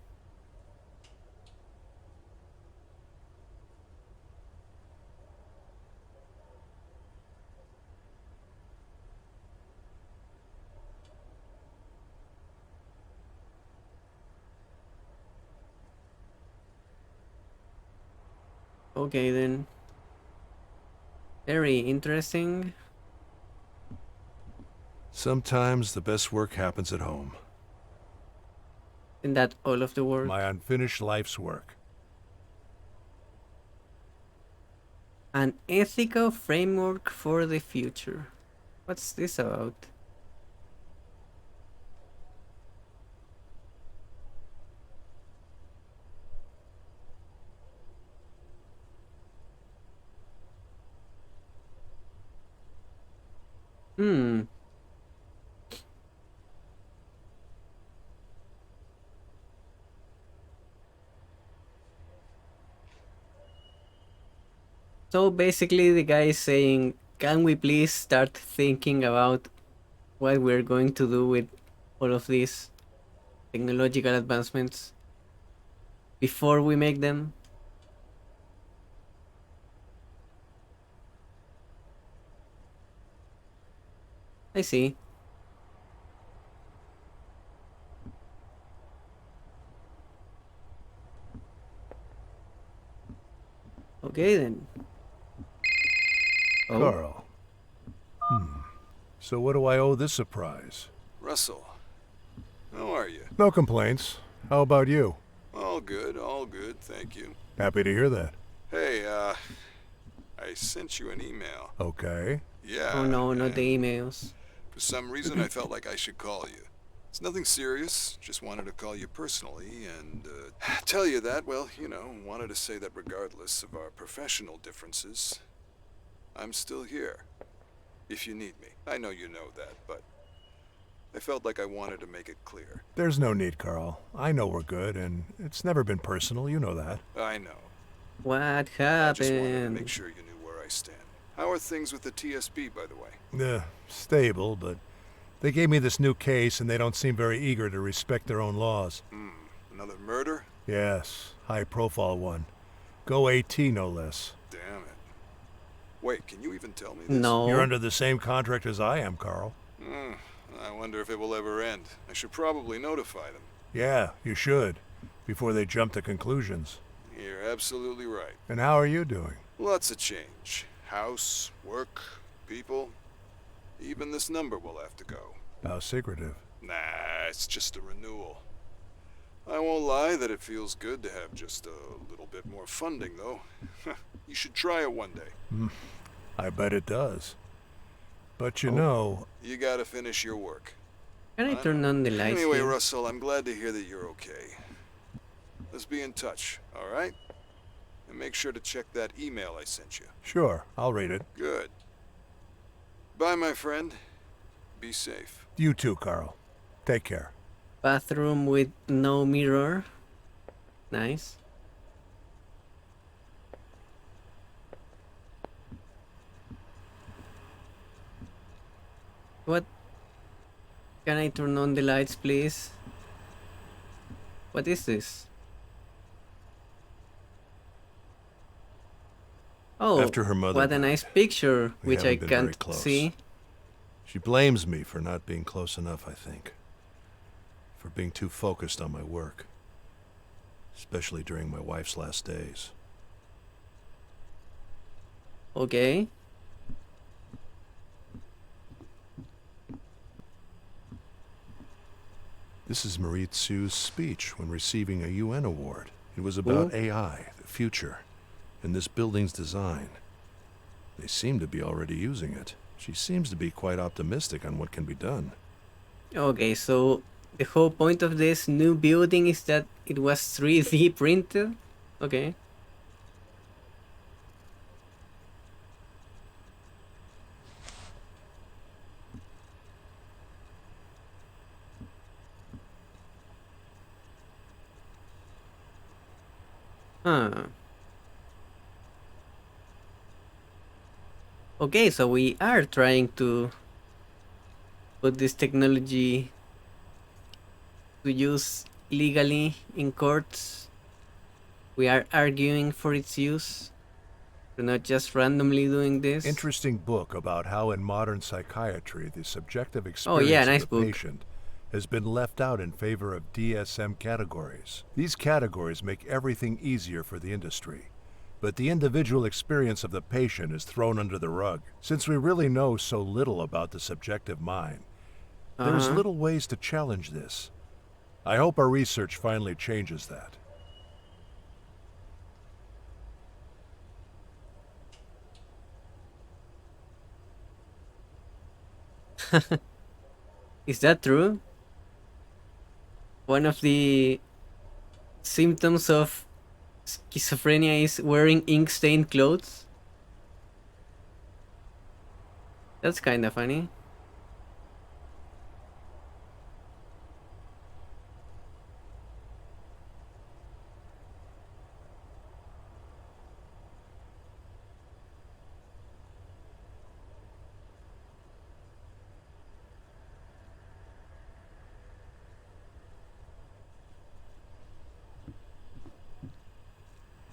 Okay then. Very interesting. Sometimes the best work happens at home. Isn't that all of the work? My unfinished life's work. An ethical framework for the future. What's this about? Hmm. So basically the guy is saying, can we please start thinking about what we're going to do with all of these technological advancements before we make them? I see. Okay then. Oh, Carl. So what do I owe this surprise? Russell, how are you? No complaints. How about you? All good, thank you. Happy to hear that. Hey, I sent you an email. Okay. Yeah. oh no, not the and emails. For some reason, I felt like I should call you. It's nothing serious, just wanted to call you personally and, tell you that, well, you know, wanted to say that regardless of our professional differences, I'm still here. If you need me. I know you know that, but I felt like I wanted to make it clear. There's no need, Carl. I know we're good, and it's never been personal, you know that. I know. What I just wanted to make happened? sure you knew where I stand. How are things with the TSB, by the way? Stable, but they gave me this new case, and they don't seem very eager to respect their own laws. Another murder? Yes, high-profile one. Go AT, no less. Damn it. Wait, can you even tell me this? No. You're under the same contract as I am, Carl. I wonder if it will ever end. I should probably notify them. Yeah, you should, before they jump to conclusions. You're absolutely right. And how are you doing? Lots of change. House, work, people. Even this number will have to go. How secretive. Nah, it's just a renewal. I won't lie that it feels good to have just a little bit more funding, though. You should try it one day. I bet it does. But you know, You gotta finish your work. Can I turn on the lights Anyway, here? Russell, I'm glad to hear that you're okay. Let's be in touch, alright? And make sure to check that email I sent you. sure, I'll read it. Good. Bye, my friend. Be safe. You too, Carl. Take care. Bathroom with no mirror. Nice. What? Can I turn on the lights, please? What is this? Oh, After her mother what a died, nice picture, we which I haven't been very can't close. see. She blames me for not being close enough, I think. For being too focused on my work. Especially during my wife's last days. Okay. This is Marie Tsu's speech when receiving a UN award. It was about Ooh. AI, the future, and this building's design. They seem to be already using it. She seems to be quite optimistic on what can be done. Okay, so the whole point of this new building is that it was 3D printed? Okay. Huh. Okay, so we are trying to put this technology to use legally in courts. We are arguing for its use. We're not just randomly doing this. Interesting book about how in modern psychiatry the subjective Oh, experience yeah, of nice the book. patient has been left out in favor of DSM categories. These categories make everything easier for the industry. But the individual experience of the patient is thrown under the rug. Since we really know so little about the subjective mind, there's little ways to challenge this. I hope our research finally changes that. Is that true? One of the symptoms of schizophrenia is wearing ink-stained clothes? That's kind of funny.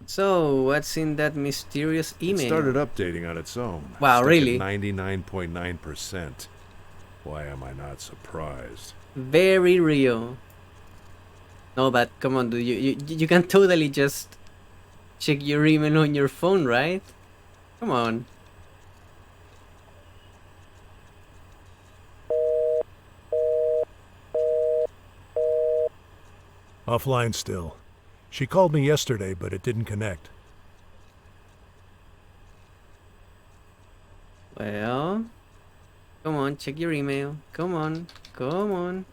So, what's in that mysterious email? It started updating on its own. Wow, Stuck at really? 99.9%. Why am I not surprised? Very real. No, but come on, dude. You can totally just check your email on your phone, right? Come on. Offline still. She called me yesterday, but it didn't connect. Well, come on, check your email. Come on, come on.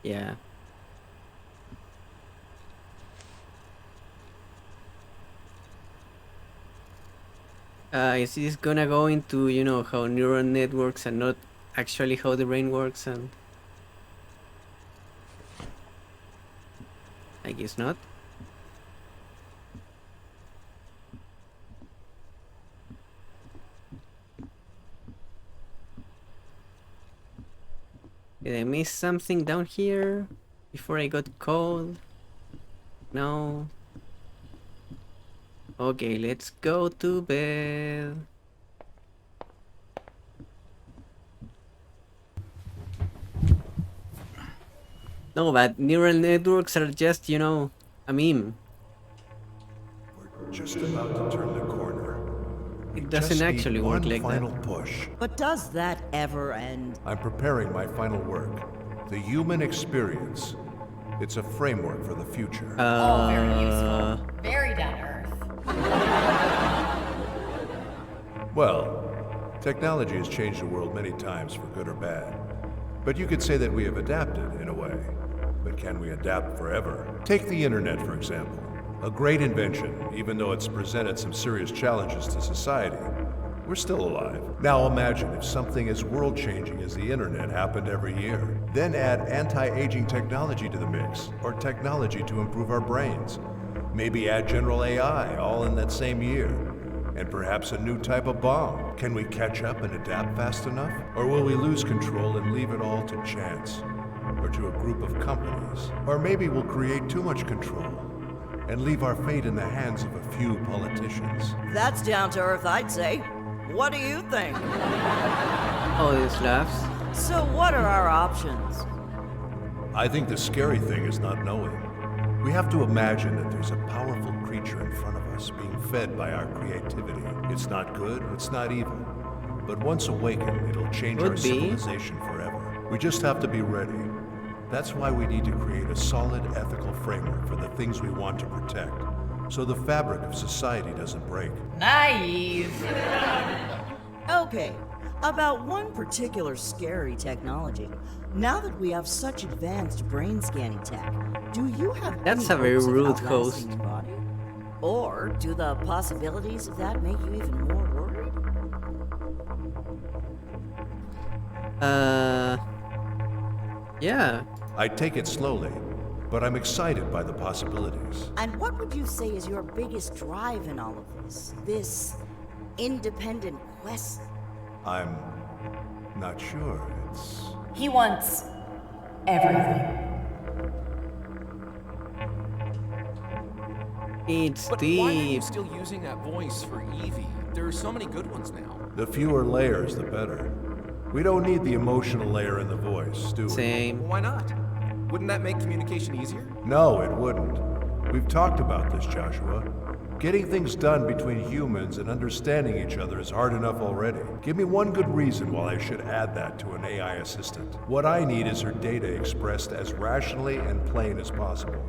Yeah. Is this gonna go into, you know, how neural networks and not actually how the brain works? And I guess not. Did I miss something down here before I got called? No. Okay, let's go to bed. No, but neural networks are just, you know, a meme. We're just about to turn the corner. It Just doesn't need actually work one like that. final push. But does that ever end? I'm preparing my final work, The Human Experience. It's a framework for the future. Oh, very useful. Very down to earth. Well, technology has changed the world many times for good or bad. But you could say that we have adapted in a way. But can we adapt forever? Take the internet, for example. A great invention, even though it's presented some serious challenges to society. We're still alive. Now imagine if something as world-changing as the internet happened every year. Then add anti-aging technology to the mix, or technology to improve our brains. Maybe add general AI all in that same year. And perhaps a new type of bomb. Can we catch up and adapt fast enough? Or will we lose control and leave it all to chance? Or to a group of companies? Or maybe we'll create too much control and leave our fate in the hands of a few politicians. That's down to earth, I'd say. What do you think? All these laughs. So what are our options? I think the scary thing is not knowing. We have to imagine that there's a powerful creature in front of us being fed by our creativity. It's not good, it's not evil. But once awakened, it'll change our Could be. civilization forever. We just have to be ready. That's why we need to create a solid ethical framework for the things we want to protect, so the fabric of society doesn't break. Naive. Okay, about one particular scary technology. Now that we have such advanced brain scanning tech, do you have That's any a very hopes of rude outlasting host. your body? Or do the possibilities of that make you even more worried? Yeah. I take it slowly, but I'm excited by the possibilities. And what would you say is your biggest drive in all of this? This independent quest? I'm not sure. It's... He wants everything. It's But why are you deep. still using that voice for Evie? There are so many good ones now. The fewer layers, the better. We don't need the emotional layer in the voice, do we? Same. Why not? Wouldn't that make communication easier? No, it wouldn't. We've talked about this, Joshua. Getting things done between humans and understanding each other is hard enough already. Give me one good reason why I should add that to an AI assistant. What I need is her data expressed as rationally and plain as possible.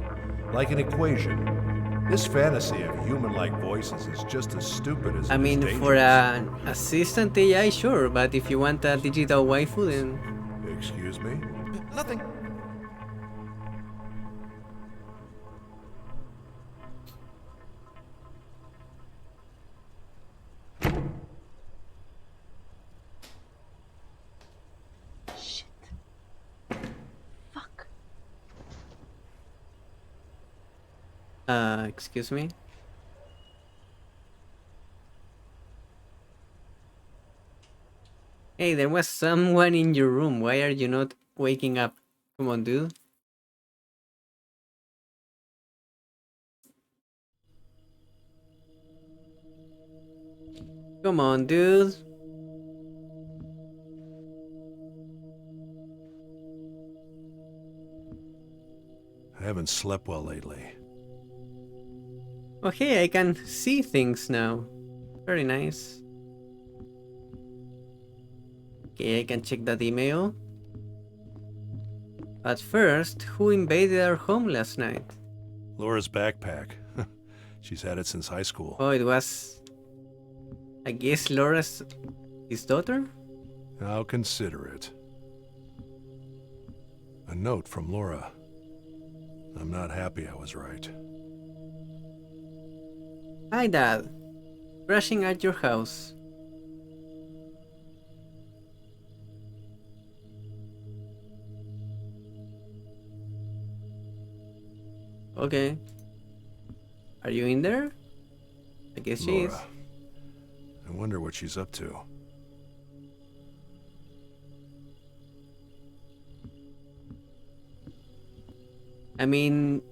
Like an equation. This fantasy of human-like voices is just as stupid as I it is mean, dangerous. for an assistant AI, sure, but if you want a digital waifu, then Excuse me? Nothing. excuse me. Hey, there was someone in your room. Why are you not waking up? Come on, dude. Come on, dude. I haven't slept well lately. Oh, hey, I can see things now. Very nice. Okay, I can check that email. But first, who invaded our home last night? Laura's backpack. She's had it since high school. Oh, it was... I guess Laura's... his daughter? How considerate. A note from Laura. I'm not happy I was right. Hi, Dad. Crashing at your house. Okay. Are you in there? I guess she is. Laura. I wonder what she's up to. I mean,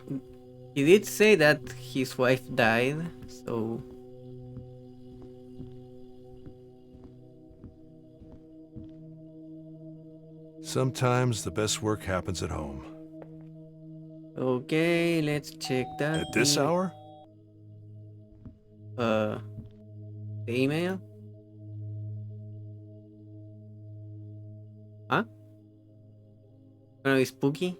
he did say that his wife died, so... Sometimes the best work happens at home. Okay, let's check that. At this hour? The email? Huh? Gonna be spooky?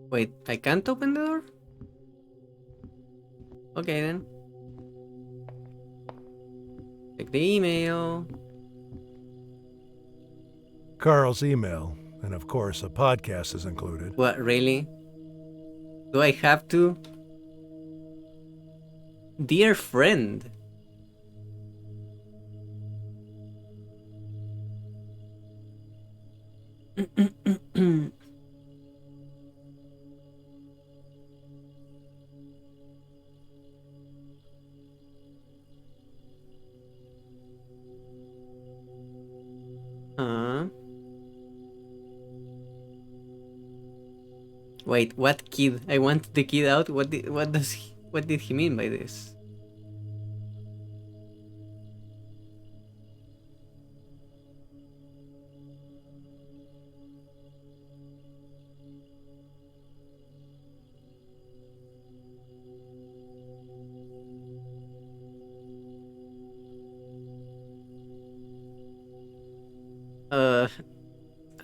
Wait, I can't open the door? Okay then. Check the email. Carl's email, and of course a podcast is included. What, really? Do I have to? Dear friend. Wait, what kid? I want the kid out. What did he mean by this?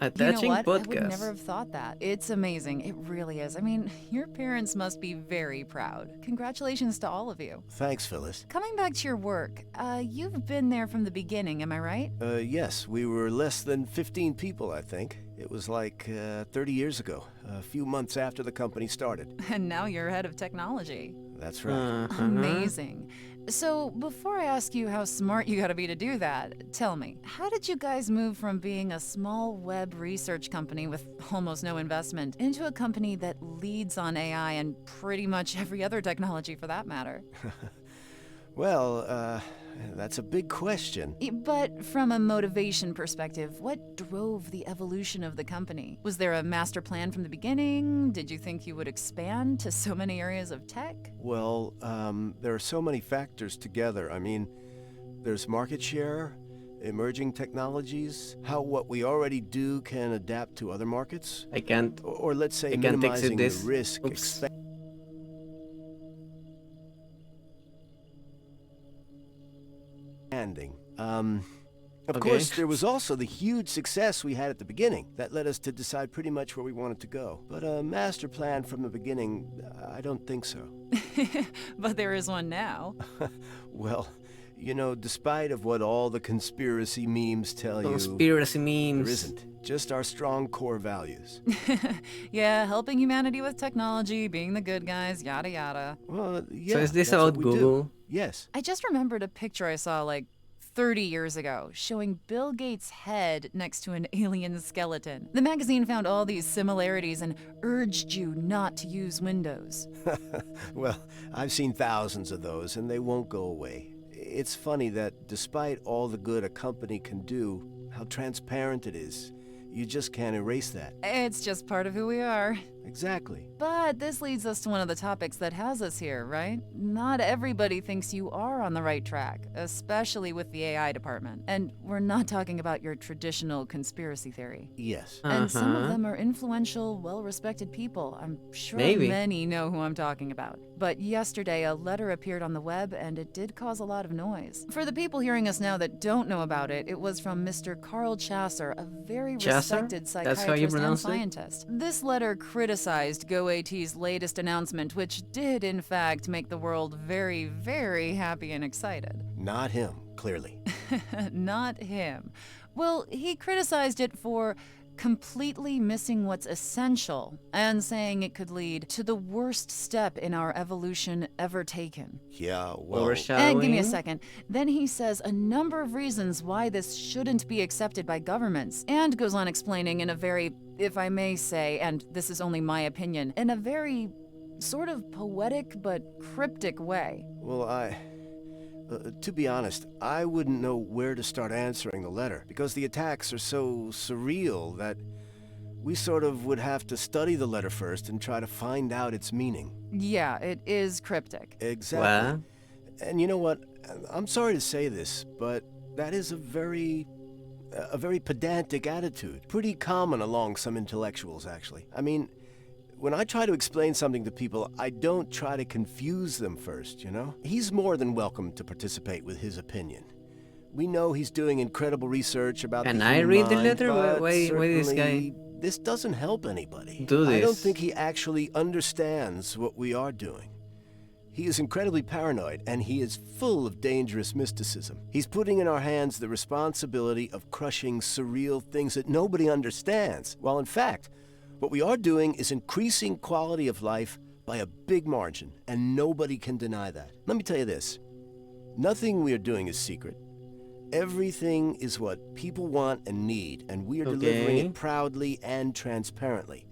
Attaching what? podcast. I would never have thought that. It's amazing. It really is. I mean, your parents must be very proud. Congratulations to all of you. Thanks, Phyllis. Coming back to your work, you've been there from the beginning, am I right? Yes, we were less than 15 people, I think. It was like 30 years ago, a few months after the company started. And now you're head of technology. That's right. Amazing. So, before I ask you how smart you gotta be to do that, tell me, how did you guys move from being a small web research company with almost no investment into a company that leads on AI and pretty much every other technology for that matter? Well, that's a big question. But from a motivation perspective, what drove the evolution of the company? Was there a master plan from the beginning? Did you think you would expand to so many areas of tech? Well, there are so many factors together. I mean, there's market share, emerging technologies, how what we already do can adapt to other markets. I can't. Or let's say I can't minimizing the exit this. risk. Oops. Expanding. Of course, there was also the huge success we had at the beginning. That led us to decide pretty much where we wanted to go. But a master plan from the beginning, I don't think so. But there is one now. Well, you know, despite of what all the conspiracy memes tell you, Conspiracy memes. there isn't. Just our strong core values. Yeah, helping humanity with technology, being the good guys, yada yada. Well, yeah. So is this that's what about we do. Google? Yes. I just remembered a picture I saw like 30 years ago showing Bill Gates' head next to an alien skeleton. The magazine found all these similarities and urged you not to use Windows. Well, I've seen thousands of those, and they won't go away. It's funny that despite all the good a company can do, how transparent it is. You just can't erase that. It's just part of who we are. Exactly. But this leads us to one of the topics that has us here, right? Not everybody thinks you are on the right track, especially with the AI department. And we're not talking about your traditional conspiracy theory. Yes. And some of them are influential, well-respected people. I'm sure many know who I'm talking about. But yesterday, a letter appeared on the web, and it did cause a lot of noise. For the people hearing us now that don't know about it, it was from Mr. Carl Chasser, a very respected psychiatrist and scientist. This letter criticized GoAT's latest announcement, which did, in fact, make the world very, very happy and excited. Not him, clearly. Not him. Well, he criticized it for completely missing what's essential and saying it could lead to the worst step in our evolution ever taken. Yeah, well... And give me a second. Then he says a number of reasons why this shouldn't be accepted by governments, and goes on explaining in a very, if I may say, and this is only my opinion, in a very sort of poetic but cryptic way. Well, to be honest, I wouldn't know where to start answering the letter, because the attacks are so surreal that we sort of would have to study the letter first and try to find out its meaning. Yeah, it is cryptic. Exactly. What? And you know what? I'm sorry to say this, but that is a very pedantic attitude. Pretty common along some intellectuals, actually. I mean, when I try to explain something to people, I don't try to confuse them first, you know? He's more than welcome to participate with his opinion. We know he's doing incredible research about the human mind. Can I read the letter? Why this guy? This doesn't help anybody. I don't think he actually understands what we are doing. He is incredibly paranoid, and he is full of dangerous mysticism. He's putting in our hands the responsibility of crushing surreal things that nobody understands, while in fact, what we are doing is increasing quality of life by a big margin, and nobody can deny that. Let me tell you this. Nothing we are doing is secret. Everything is what people want and need, and we are delivering it proudly and transparently.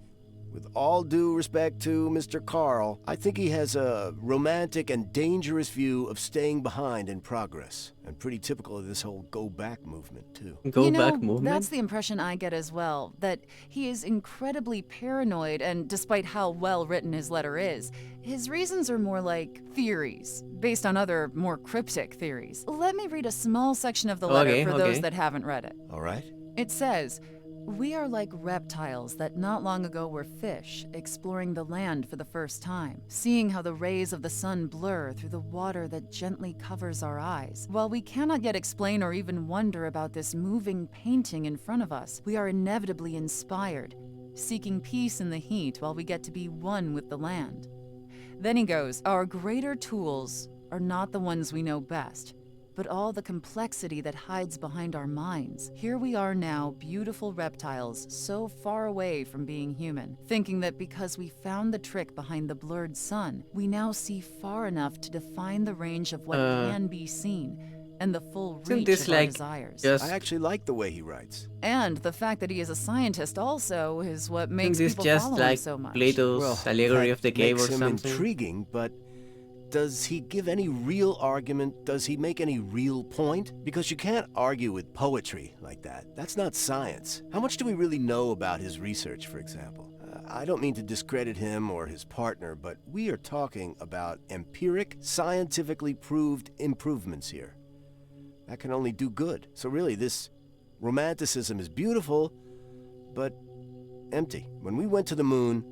With all due respect to Mr. Carl, I think he has a romantic and dangerous view of staying behind in progress. And pretty typical of this whole Go Back movement, too. Go Back movement? That's the impression I get as well, that he is incredibly paranoid, and despite how well written his letter is, his reasons are more like theories, based on other, more cryptic theories. Let me read a small section of the letter for those that haven't read it. All right. It says, "We are like reptiles that not long ago were fish, exploring the land for the first time, seeing how the rays of the sun blur through the water that gently covers our eyes. While we cannot yet explain or even wonder about this moving painting in front of us, we are inevitably inspired, seeking peace in the heat while we get to be one with the land." Then he goes, "Our greater tools are not the ones we know best, but all the complexity that hides behind our minds. Here we are now, beautiful reptiles, so far away from being human, thinking that because we found the trick behind the blurred sun, we now see far enough to define the range of what can be seen, and the full reach of our desires." I actually like the way he writes. And the fact that he is a scientist also is what makes people follow him so much. Plato's allegory of the cave or something. Makes him intriguing, but does he give any real argument? Does he make any real point? Because you can't argue with poetry like that. That's not science. How much do we really know about his research, for example? I don't mean to discredit him or his partner, but we are talking about empiric, scientifically proved improvements here. That can only do good. So really, this romanticism is beautiful, but empty. When we went to the moon,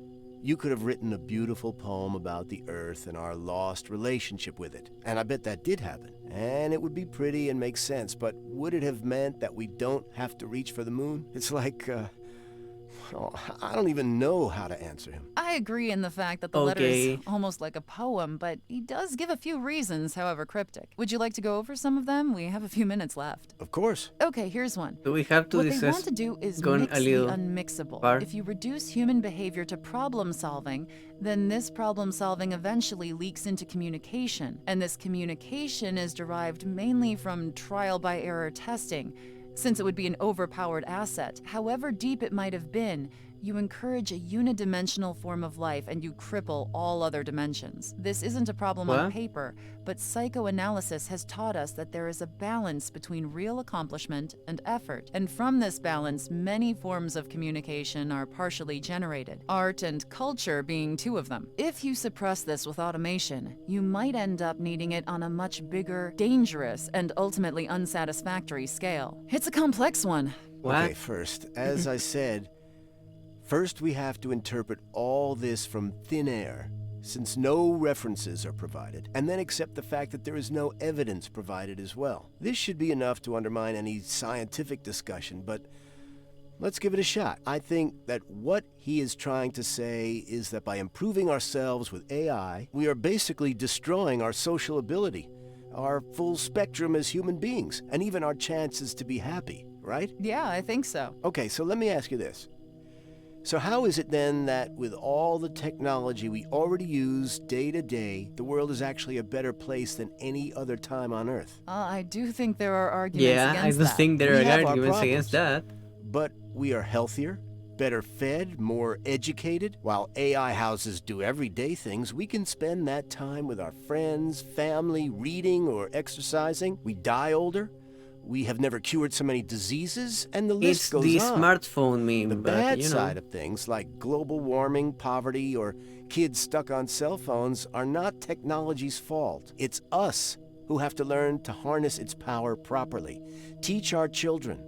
you could have written a beautiful poem about the Earth and our lost relationship with it. And I bet that did happen. And it would be pretty and make sense, but would it have meant that we don't have to reach for the moon? It's like, I don't even know how to answer him. I agree in the fact that the letter is almost like a poem, but he does give a few reasons, however cryptic. Would you like to go over some of them? We have a few minutes left. Of course. Okay, here's one. Do we have to What they want to do is mix the unmixable. If you reduce human behavior to problem solving, then this problem solving eventually leaks into communication. And this communication is derived mainly from trial by error testing, since it would be an overpowered asset. However deep it might have been, You encourage a unidimensional form of life and you cripple all other dimensions. This isn't a problem on What? paper, but psychoanalysis has taught us that there is a balance between real accomplishment and effort. And from this balance, many forms of communication are partially generated, art and culture being two of them. If you suppress this with automation, you might end up needing it on a much bigger, dangerous, and ultimately unsatisfactory scale. It's a complex one. What? Okay, first, as I said, first we have to interpret all this from thin air, since no references are provided, and then accept the fact that there is no evidence provided as well. This should be enough to undermine any scientific discussion, but let's give it a shot. I think that what he is trying to say is that by improving ourselves with AI, we are basically destroying our social ability, our full spectrum as human beings, and even our chances to be happy, right? Yeah, I think so. Okay, so let me ask you this. So how is it then that with all the technology we already use day to day, the world is actually a better place than any other time on Earth? I do think there are arguments Yeah, I against do that. think there We are have our arguments against that. But we are healthier, better fed, more educated. While AI houses do everyday things, we can spend that time with our friends, family, reading or exercising. We die older. We have never cured so many diseases, and the list It's goes the on. smartphone meme, The but bad you know. side of things, like global warming, poverty, or kids stuck on cell phones, are not technology's fault. It's us who have to learn to harness its power properly. Teach our children,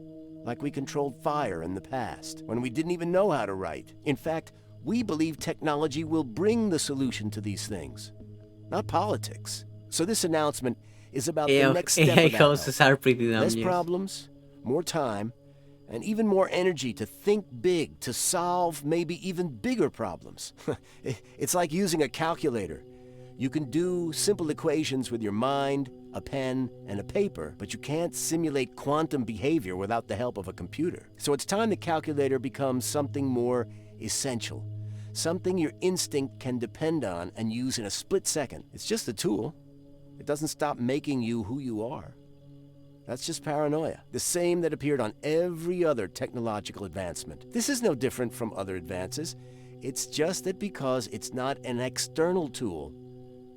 like we controlled fire in the past, when we didn't even know how to write. In fact, we believe technology will bring the solution to these things, not politics. So this announcement is about the next step AI of that help. houses are pretty dumb, Less yes. problems, more time, and even more energy to think big, to solve maybe even bigger problems. It's like using a calculator. You can do simple equations with your mind, a pen, and a paper, but you can't simulate quantum behavior without the help of a computer. So it's time the calculator becomes something more essential, something your instinct can depend on and use in a split second. It's just a tool. It doesn't stop making you who you are. That's just paranoia, the same that appeared on every other technological advancement. This is no different from other advances. It's just that because it's not an external tool,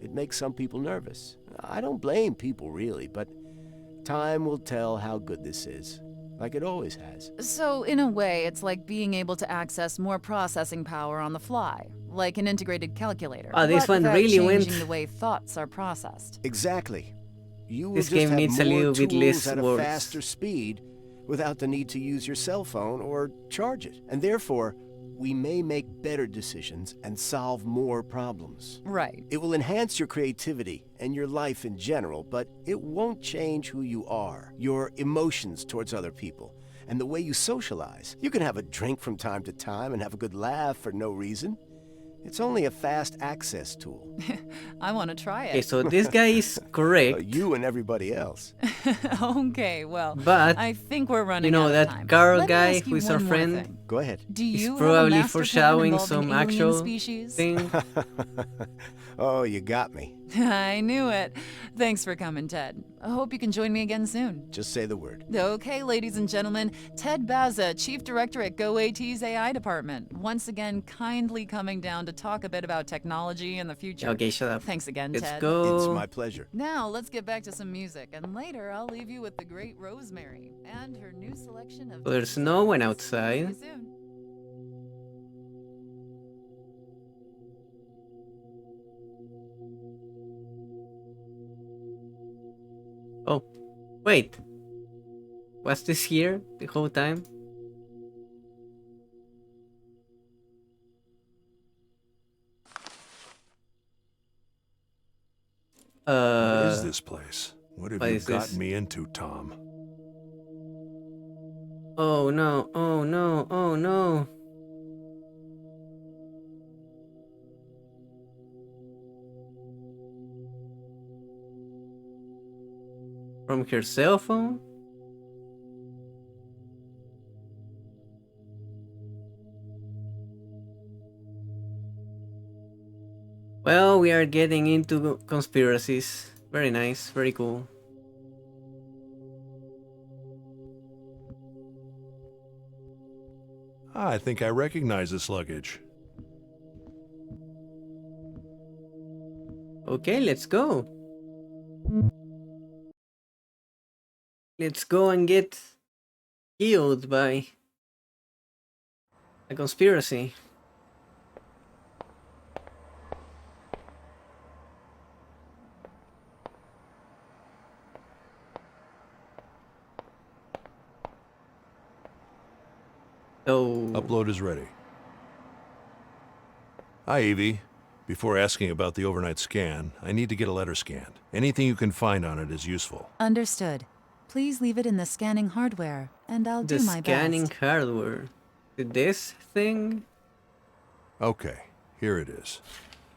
it makes some people nervous. I don't blame people really, but time will tell how good this is, like it always has. So, in a way, it's like being able to access more processing power on the fly, like an integrated calculator. Oh, this but one without really went. changing the way thoughts are processed. Exactly. You will This just game have needs a more little bit tools less at a words. faster speed without the need to use your cell phone or charge it. And therefore, we may make better decisions and solve more problems. Right. It will enhance your creativity and your life in general, but it won't change who you are, your emotions towards other people, and the way you socialize. You can have a drink from time to time and have a good laugh for no reason. It's only a fast access tool. I want to try Okay, it. so this guy is correct. You and everybody else. Okay, well, But, I think we're running you know, out of that time. Carl Let me guy ask who you is our one more friend thing. Go ahead. Do is you probably have a master plan foreshadowing involving some alien actual species? thing. Oh, you got me. I knew it. Thanks for coming, Ted. I hope you can join me again soon. Just say the word. Okay, ladies and gentlemen, Ted Baza, Chief Director at GoAT's AI department, once again kindly coming down to talk a bit about technology and the future. Okay, shut up. Thanks again, Let's Ted. go. It's my pleasure. Now, let's get back to some music, and later I'll leave you with the great Rosemary and her new selection of... There's no one See outside. you soon. Oh, wait. Was this here the whole time? What is this place? What have what you is gotten this? me into, Tom? Oh no, oh no, oh no. From her cell phone? Well, we are getting into conspiracies. Very nice, very cool. I think I recognize this luggage. Okay, let's go. Let's go and get killed by a conspiracy. So... Upload is ready. Hi, Evie. Before asking about the overnight scan, I need to get a letter scanned. Anything you can find on it is useful. Understood. Please leave it in the scanning hardware, and I'll the do my scanning best. hardware. This thing? Okay, here it is.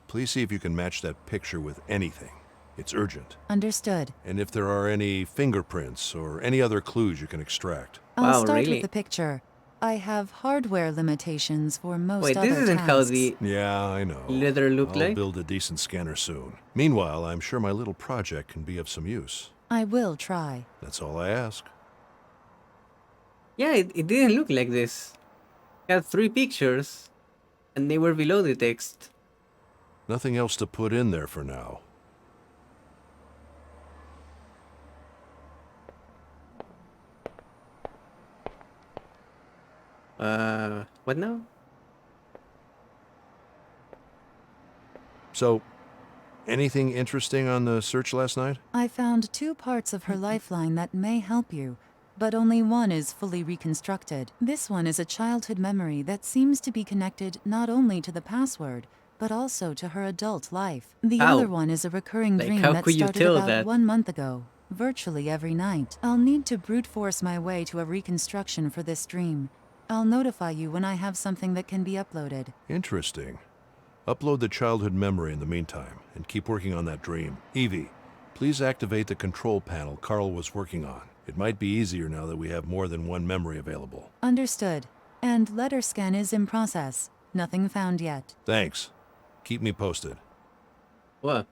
Please see if you can match that picture with anything. It's urgent. Understood. And if there are any fingerprints or any other clues you can extract. I'll Wow, start really? with the picture. I have hardware limitations for most Wait, other this isn't tasks. how the Yeah, I know. leather look I'll like? build a decent scanner soon. Meanwhile, I'm sure my little project can be of some use. I will try. That's all I ask. Yeah, it didn't look like this. It had 3 pictures, and they were below the text. Nothing else to put in there for now. What now? So, anything interesting on the search last night? I found 2 parts of her lifeline that may help you, but only one is fully reconstructed. This one is a childhood memory that seems to be connected not only to the password, but also to her adult life. The How? other one is a recurring Like, dream how that could you started tell about that? 1 month ago, virtually every night. I'll need to brute force my way to a reconstruction for this dream. I'll notify you when I have something that can be uploaded. Interesting. Upload the childhood memory in the meantime, and keep working on that dream. Evie, please activate the control panel Carl was working on. It might be easier now that we have more than one memory available. Understood. And letter scan is in process. Nothing found yet. Thanks. Keep me posted. What?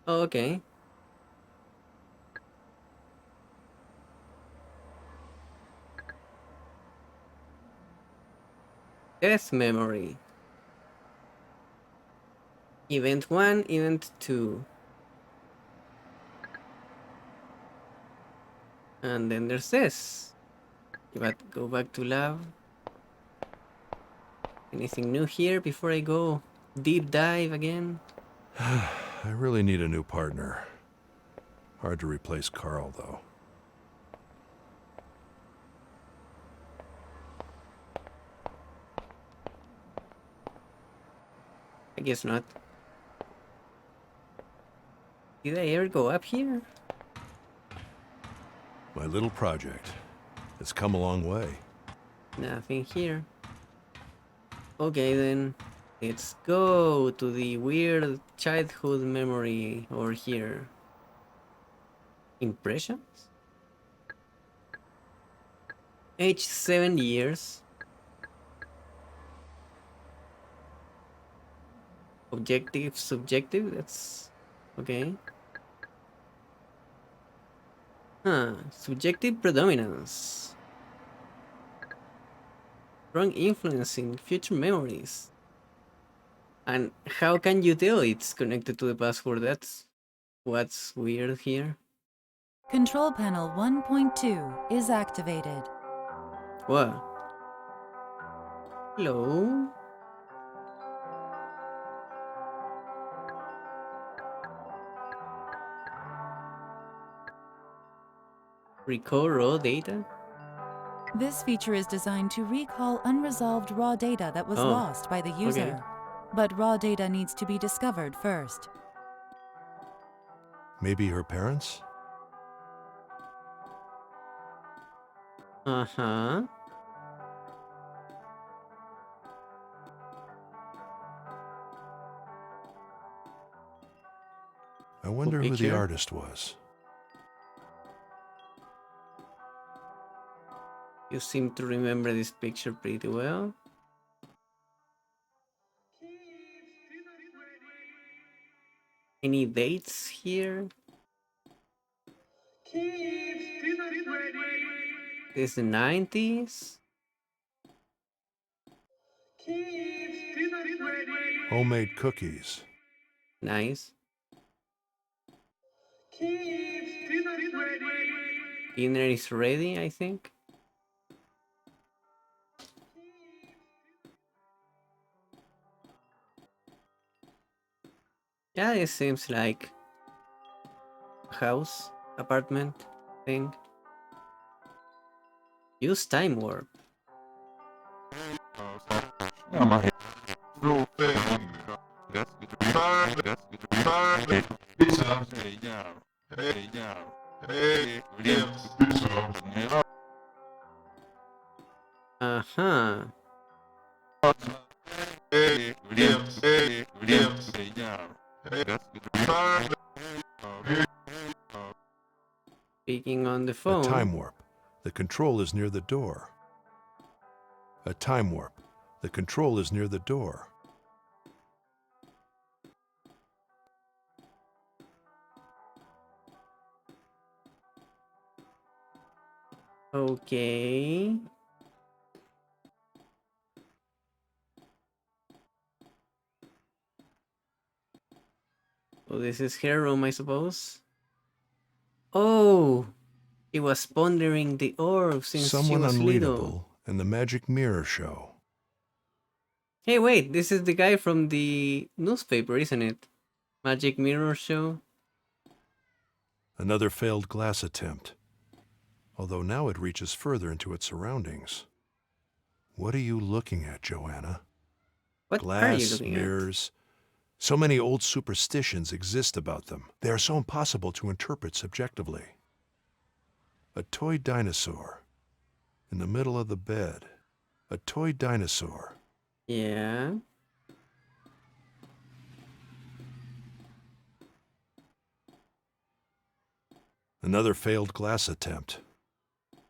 Oh, okay. Test memory. Event 1, Event 2. And then there's this. But go back to lab. Anything new here before I go deep dive again? I really need a new partner. Hard to replace Carl, though. I guess not. Did I ever go up here? My little project. It's come a long way. Nothing here. Okay then, let's go to the weird childhood memory over here. Impressions? Age 7 years. Objective, subjective, that's okay. Subjective predominance. Strong influence in future memories. And how can you tell it's connected to the password? That's what's weird here. Control panel 1.2 is activated. What? Hello? Recall raw data? This feature is designed to recall unresolved raw data that was lost by the user. Okay. But raw data needs to be discovered first. Maybe her parents? Uh-huh. I wonder who the picture. artist was. You seem to remember this picture pretty well. Any dates here? This is the 90s? Homemade cookies. Nice. Dinner is ready, I think. Yeah, it seems like a house, apartment thing. Use time warp. Uh-huh. Speaking on the A phone. time warp. The control is near the door. A time warp. The control is near the door. Okay. So this is her room, I suppose. Oh, he was pondering the orb since she Someone was little. unreadable and the magic mirror show. Hey, wait, this is the guy from the newspaper, isn't it? Magic Mirror Show. Another failed glass attempt. Although now it reaches further into its surroundings. What are you looking at, Joanna? What are you Glass, looking mirrors. So many old superstitions exist about them. They are so impossible to interpret subjectively. A toy dinosaur. In the middle of the bed. A toy dinosaur. at? Yeah. Another failed glass attempt.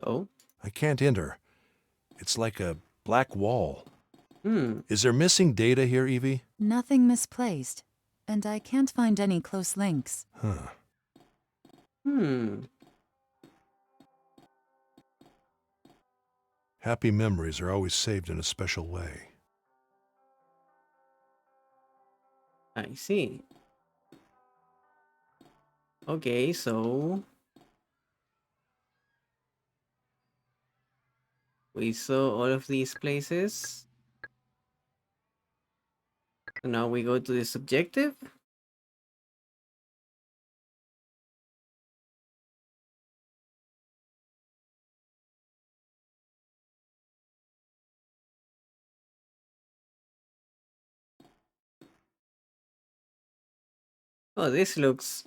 Oh. I can't enter. It's like a black wall. Hmm. Is there missing data here, Evie? Nothing misplaced. And I can't find any close links. Huh. Hmm. Happy memories are always saved in a special way. I see. Okay, so we saw all of these places. So now we go to the subjective. Oh, this looks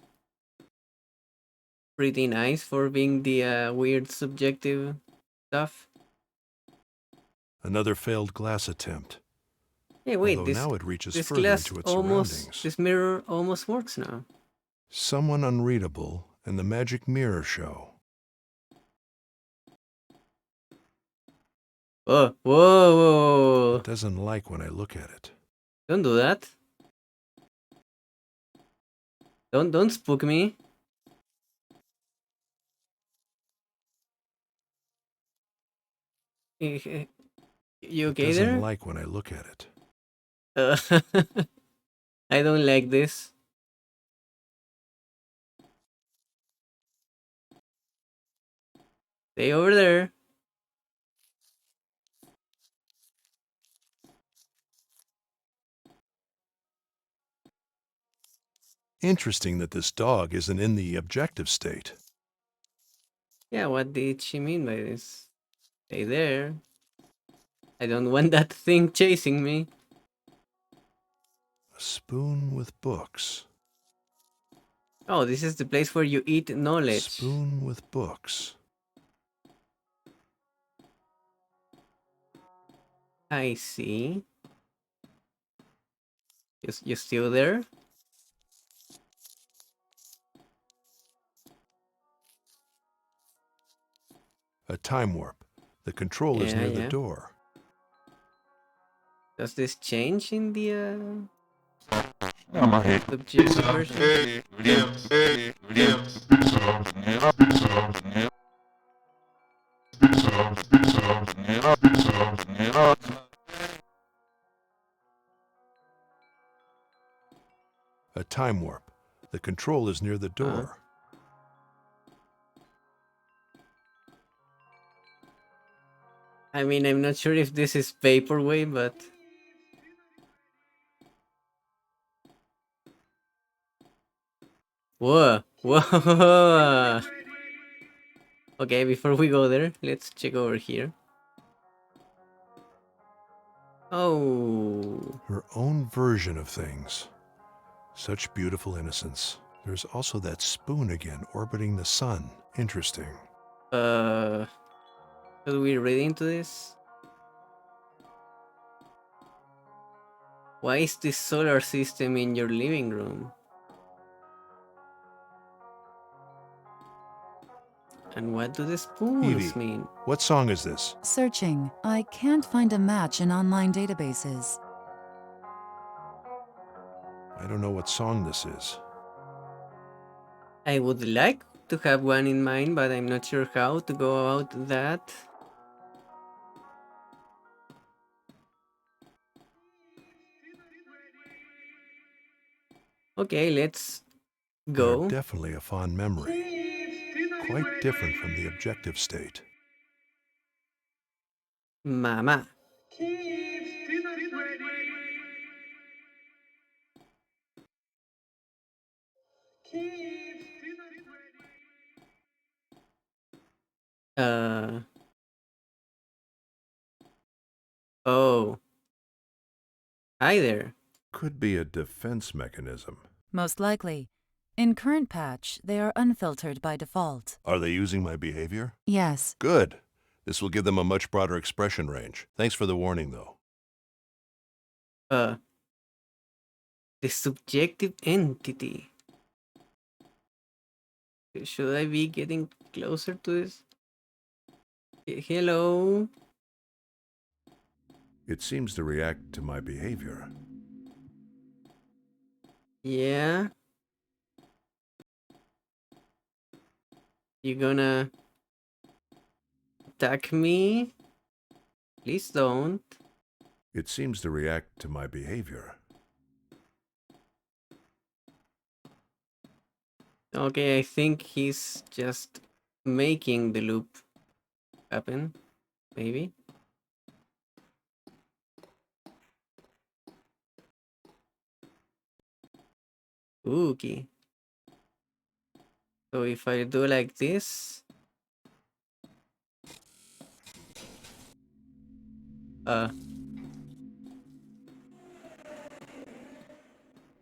pretty nice for being the weird subjective stuff. Another failed glass attempt. Hey, wait, Although now it reaches this further glass into its surroundings. this mirror almost works now. Someone unreadable and the magic mirror show. Whoa, whoa, whoa. It doesn't like when I look at it. Don't do that. Don't spook me. You okay It doesn't there? like when I look at it. I don't like this. Stay over there. Interesting that this dog isn't in the objective state. Yeah, what did she mean by this? Stay there. I don't want that thing chasing me. A spoon with books. Oh, this is the place where you eat knowledge. Spoon with books. I see. You still there? A time warp. The control is Yeah, near yeah. the door. Does this change in the subjective version? A time warp. The control is near the door. I mean, I'm not sure if this is Vaporwave, but... Whoa! Whoa! Okay, before we go there, let's check over here. Oh. Her own version of things. Such beautiful innocence. There's also that spoon again orbiting the sun. Interesting. Should we read into this? Why is this solar system in your living room? And what do the spoons Evie, mean? what song is this? Searching. I can't find a match in online databases. I don't know what song this is. I would like to have one in mind, but I'm not sure how to go about that. Okay, let's They are go. definitely a fond memory. Quite different from the objective state. Mama. Oh. Hi there. Could be a defense mechanism. Most likely. In current patch, they are unfiltered by default. Are they using my behavior? Yes. Good. This will give them a much broader expression range. Thanks for the warning, though. The subjective entity. Should I be getting closer to this? Hello? It seems to react to my behavior. Yeah? You gonna attack me? Please don't. It seems to react to my behavior. Okay, I think he's just making the loop happen. Maybe. Okay. So if I do like this...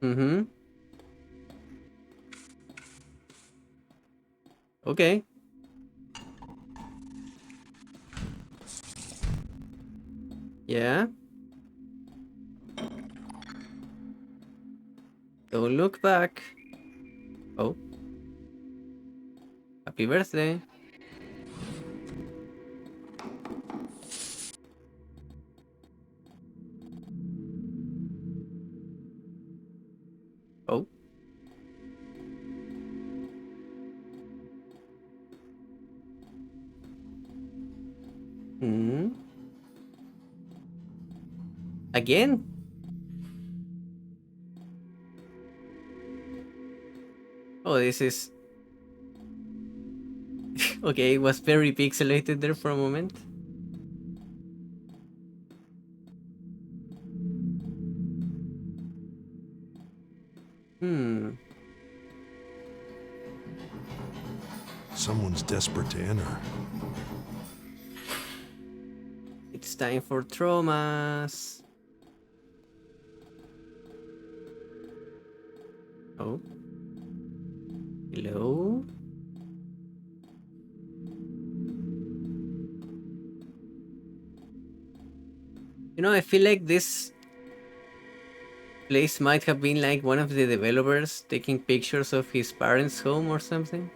Mm-hmm. Okay. Yeah. Don't look back. Oh. Happy birthday. Oh. Hmm. Again? Oh, this is... Okay, it was very pixelated there for a moment. Someone's desperate to enter. It's time for traumas. Oh. Hello? You know, I feel like this place might have been like one of the developers taking pictures of his parents' home or something.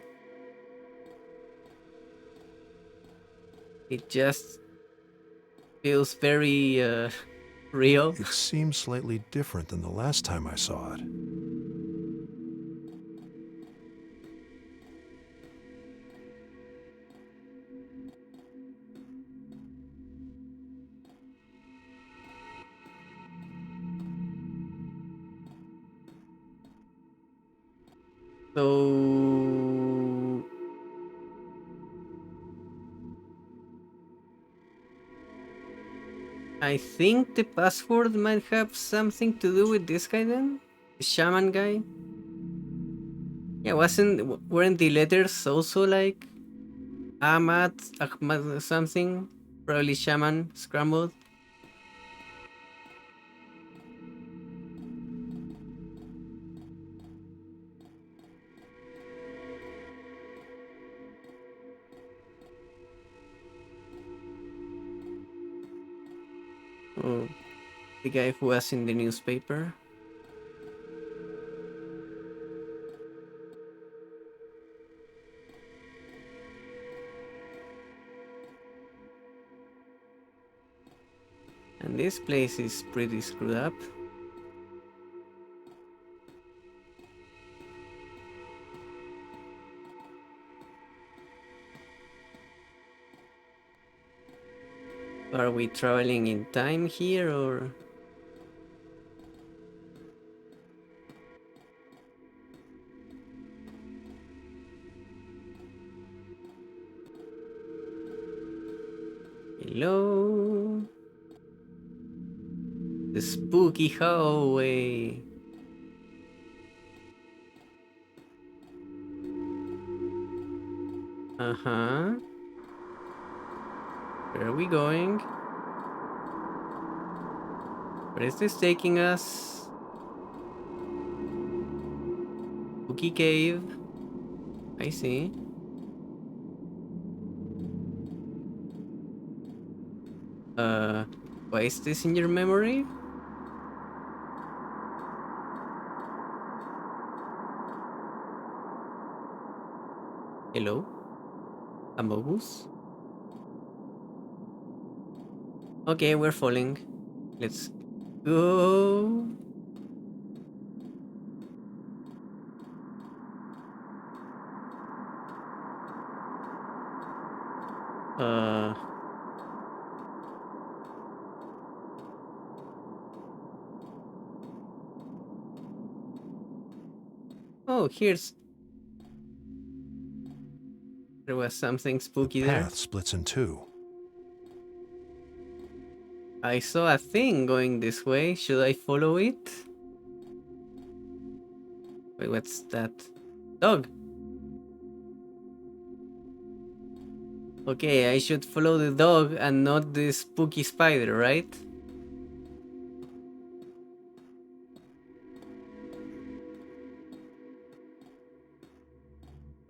It just feels very real. It seems slightly different than the last time I saw it. So I think the password might have something to do with this guy then? The shaman guy? Yeah, weren't the letters also like Ahmad something? Probably shaman scrambled. Oh, the guy who was in the newspaper. And this place is pretty screwed up. Are we traveling in time here or? Hello? The spooky hallway. Uh-huh. Where are we going? Where is this taking us? Spooky cave. I see. Why is this in your memory? Hello? Amogus? Okay, we're falling. Let's go. Uh... Oh, there was something spooky there. Path splits in two. I saw a thing going this way. Should I follow it? Wait, what's that? Dog! Okay, I should follow the dog and not the spooky spider, right?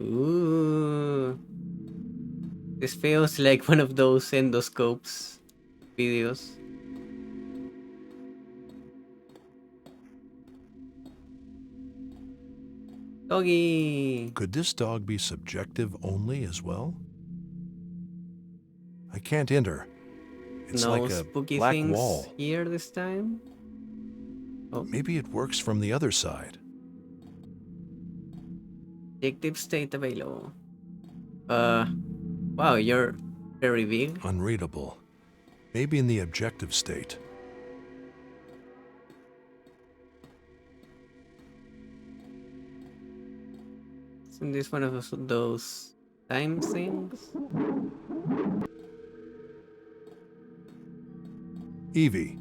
Ooh. This feels like one of those endoscopes videos. Doggy! Could this dog be subjective only as well? I can't enter. It's No like a spooky black things wall. here this time? Oh. Maybe it works from the other side. Objective state available. Wow, you're very big. Unreadable. Maybe in the objective state. Isn't this one of those time things? Evie,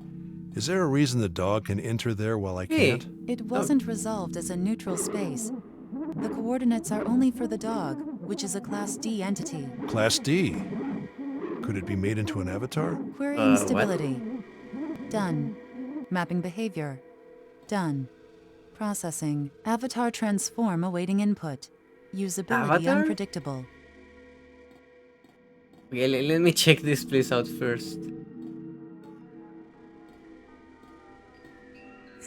is there a reason the dog can enter there while I can't? It wasn't resolved as a neutral space. The coordinates are only for the dog, which is a Class D entity. Class D. Could it be made into an avatar? Querying stability. Done. Mapping behavior. Done. Processing. Avatar transform awaiting input. Usability Avatar? unpredictable. Okay, let me check this place out first.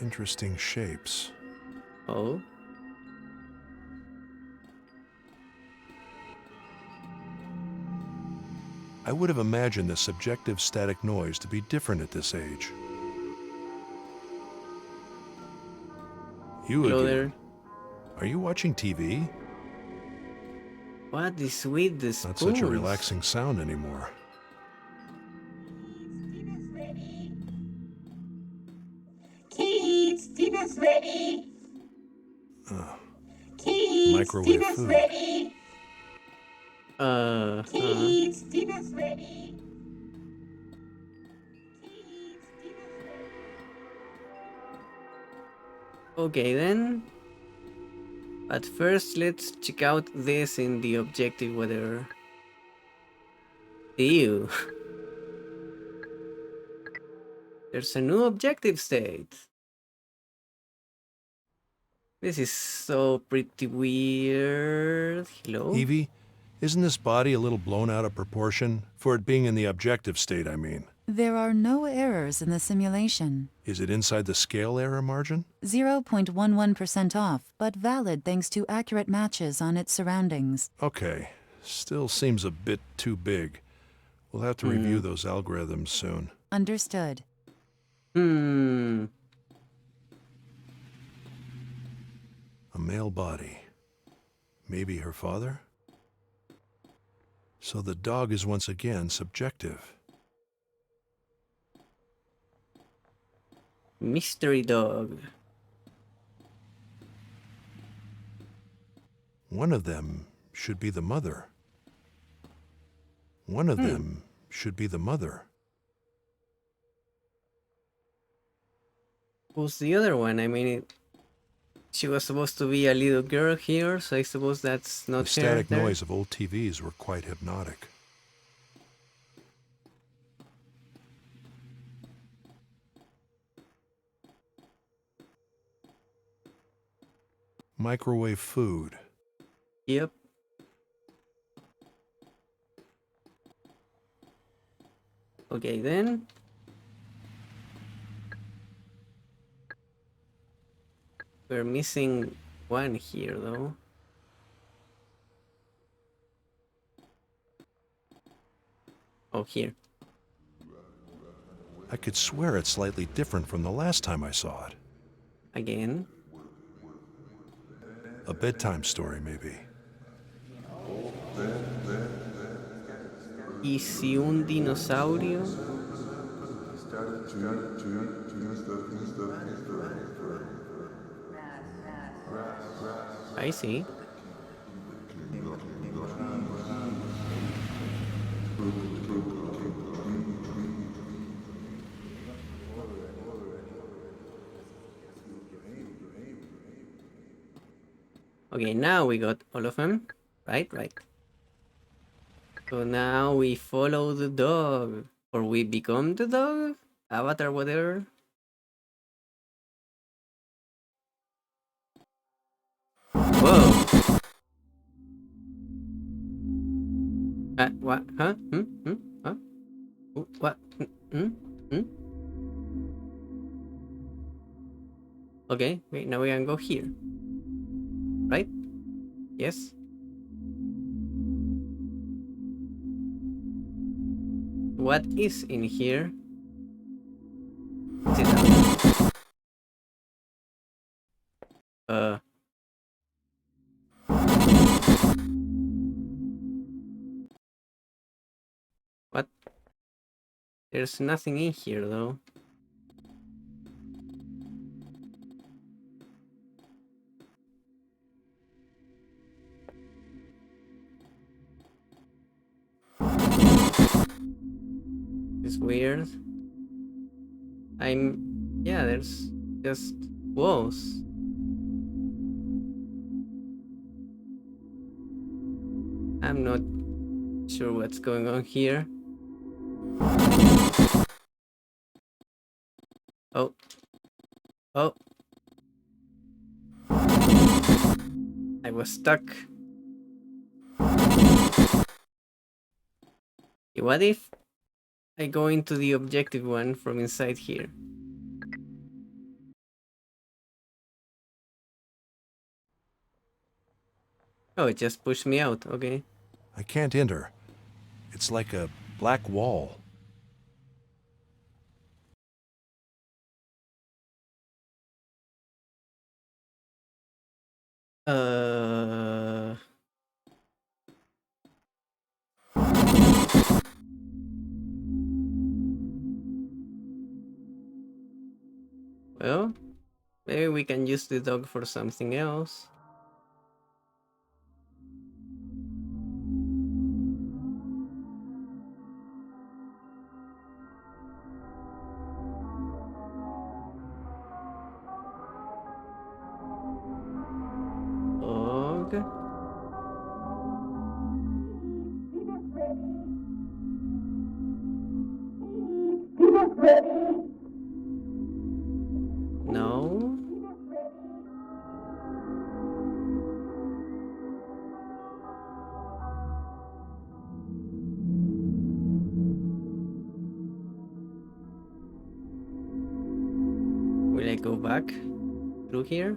Interesting shapes. Oh. I would have imagined the subjective static noise to be different at this age. You Hello again. there. Are you watching TV? What is with the spoons? Not such a relaxing sound anymore. Kids, dinner's ready. microwave food. Ready. Okay then. But first, let's check out this in the objective, whether... Ew. There's a new objective state. This is so pretty weird. Hello? Evie, isn't this body a little blown out of proportion? For it being in the objective state, I mean. There are no errors in the simulation. Is it inside the scale error margin? 0.11% off, but valid thanks to accurate matches on its surroundings. Okay. Still seems a bit too big. We'll have to review those algorithms soon. Understood. A male body. Maybe her father? So the dog is once again subjective. Mystery dog. One of them should be the mother. One of them should be the mother. Who's the other one? I mean, she was supposed to be a little girl here, so I suppose that's not The static her there. noise of old TVs were quite hypnotic. Microwave food. Yep. Okay then. We're missing one here though. Oh, here. I could swear it's slightly different from the last time I saw it. Again. A bedtime story, maybe. ¿Y si un dinosaurio? I see. Okay, now we got all of them. Right. So now we follow the dog. Or we become the dog? Avatar, whatever. Whoa. What? Huh? Huh? What? Okay, wait, now we can go here. Right? Yes? What is in here? Sit down. What? There's nothing in here though. It's weird. Yeah, there's just walls. I'm not sure what's going on here. Oh. Oh. I was stuck. What if I go into the objective one from inside here? Oh, it just pushed me out. Okay. I can't enter. It's like a black wall. Well, maybe we can use the dog for something else. dog. No. Will I go back through here?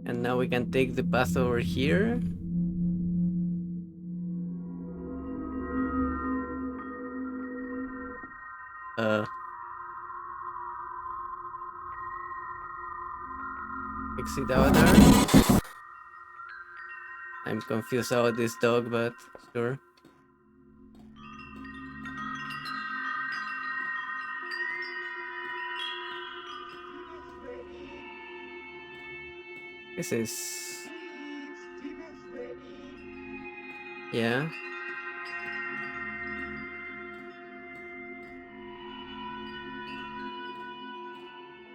And now we can take the path over here. Exit avatar. I'm confused about this dog, but sure. This is... Yeah.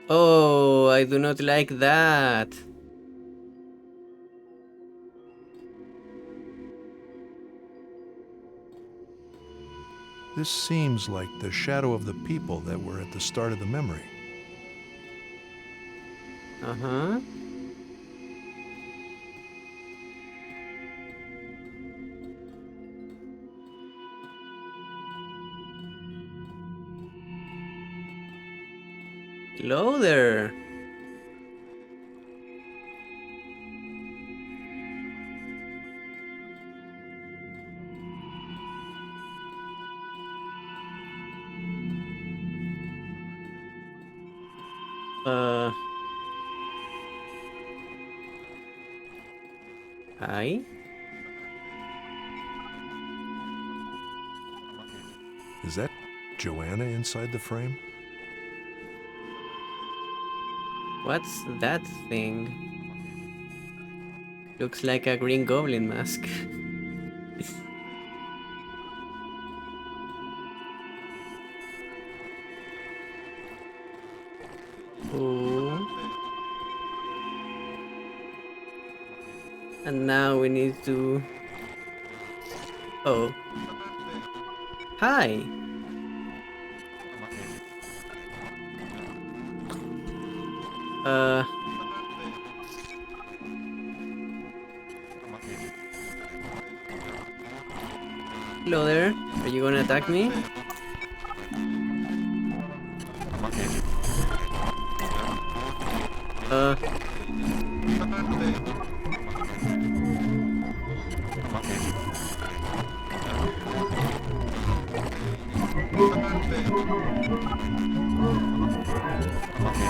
Oh, I do not like that. This seems like the shadow of the people that were at the start of the memory. Uh-huh. Hello there. Hi. Is that Joanna inside the frame? What's that thing? Looks like a Green Goblin mask. Oh. And now we need to... Oh. Hi. Hello there. Are you gonna attack me?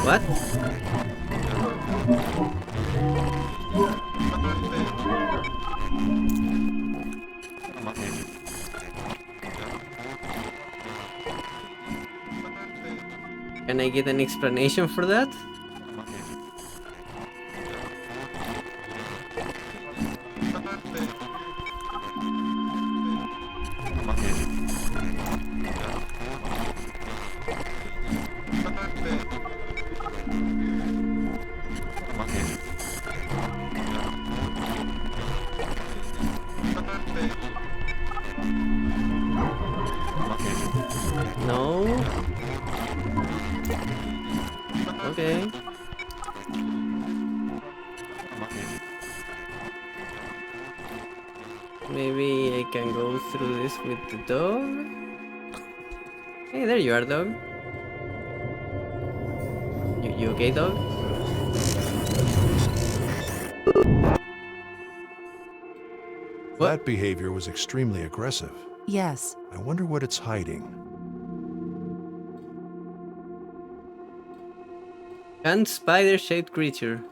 What? Can I get an explanation for that? No? Okay. Maybe I can go through this with the dog? Hey, there you are, dog. You okay, dog? What? That behavior was extremely aggressive. Yes. I wonder what it's hiding. And spider-shaped creature.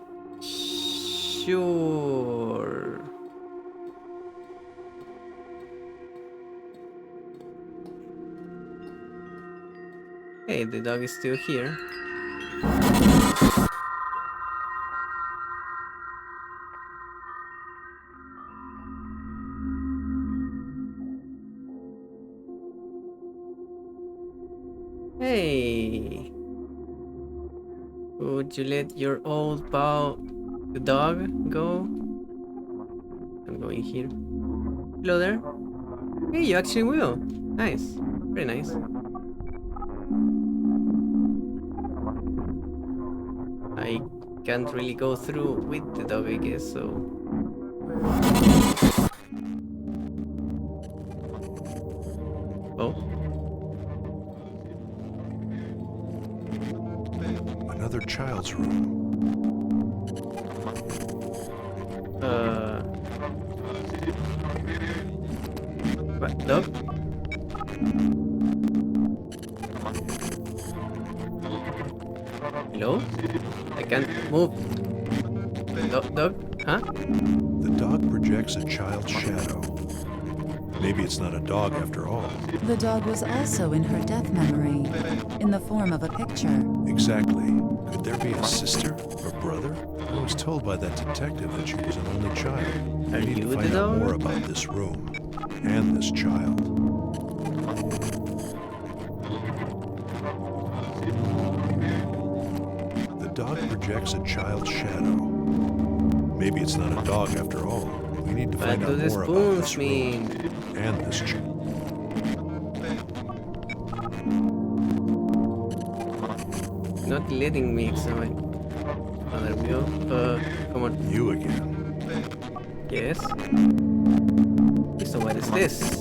Sure. Hey, the dog is still here. Hey. Would you let your old pal, the dog, go? I'm going here. Hello there. Hey, you actually will. Nice. Very nice. I can't really go through with the dog, I guess, so... Oh. Another child's room. What? Dog? Hello? I can't move. Dog? Huh? The dog projects a child's shadow. Maybe it's not a dog after all. The dog was also in her death memory, in the form of a picture. Exactly. Could there be a sister or brother? I was told by that detective that she was an only child. Are I need you to the find out dog? more about this room and this child. The dog projects a child's shadow. Maybe it's not a dog after all. We need to What find do out the more about this spoons room mean? and this child. Not letting me examine. Oh, there we go. Come on. You again. Yes. So what is this?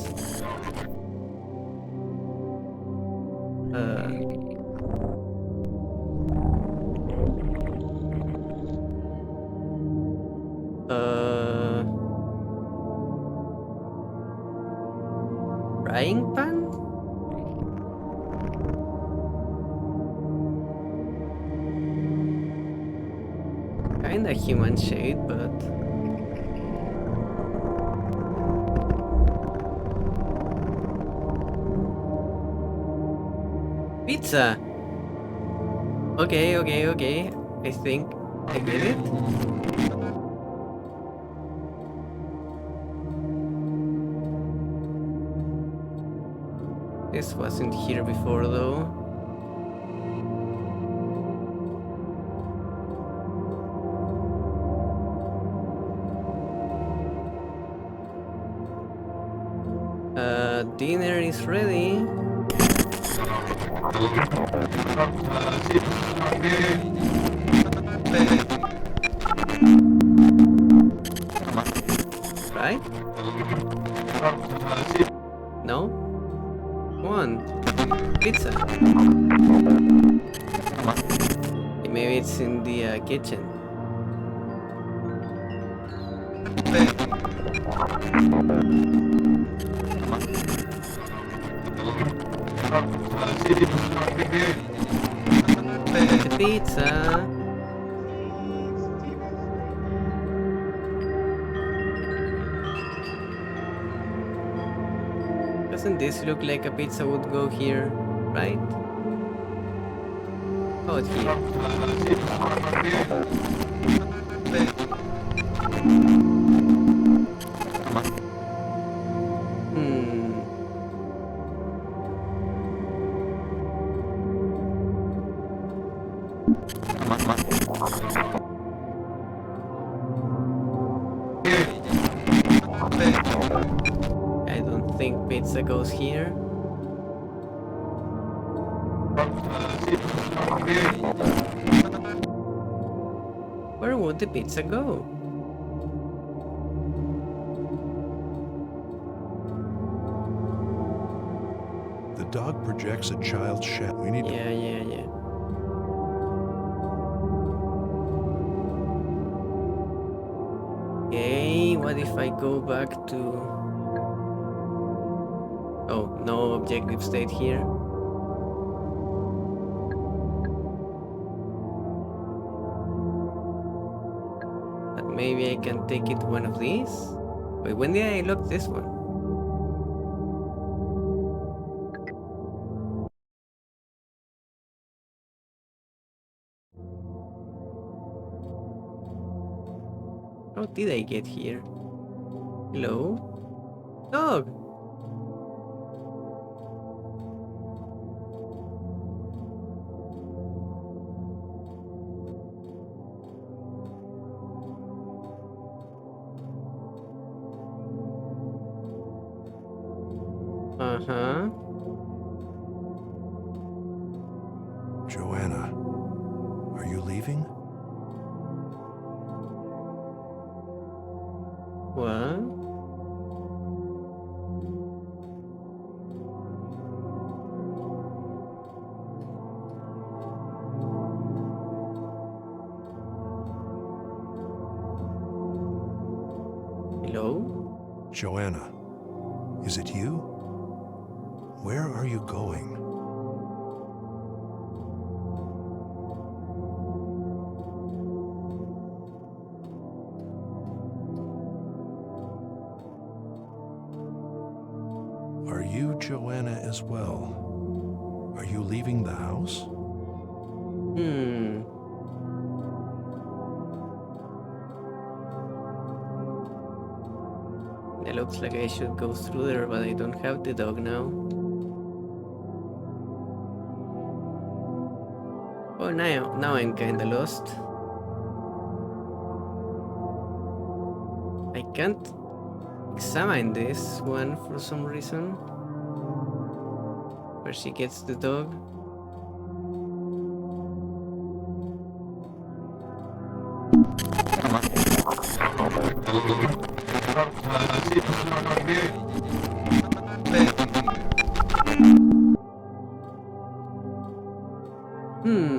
Frying pan? Kinda human shade, but... Pizza! Okay. I think I get it. This wasn't here before, though. Dinner is ready. Right? No? Come on. Pizza. Maybe it's in the kitchen. The pizza. Doesn't this look like a pizza would go here, right? Oh, it's here. I don't think pizza goes here. Where would the pizza go? The dog projects a child's shadow. We need to... Yeah. Okay, what if I go back to... Oh, no objective state here. But maybe I can take it one of these? Wait, when did I lock this one? How did I get here? Hello? Dog! Uh-huh. Joanna, are you leaving? What? Hello? Joanna, is it you? Where are you going? Are you Joanna as well? Are you leaving the house? Hmm. It looks like I should go through there, but I don't have the dog now. Oh, now I'm kinda lost. I can't examine this one for some reason. Where she gets the dog. Hmm.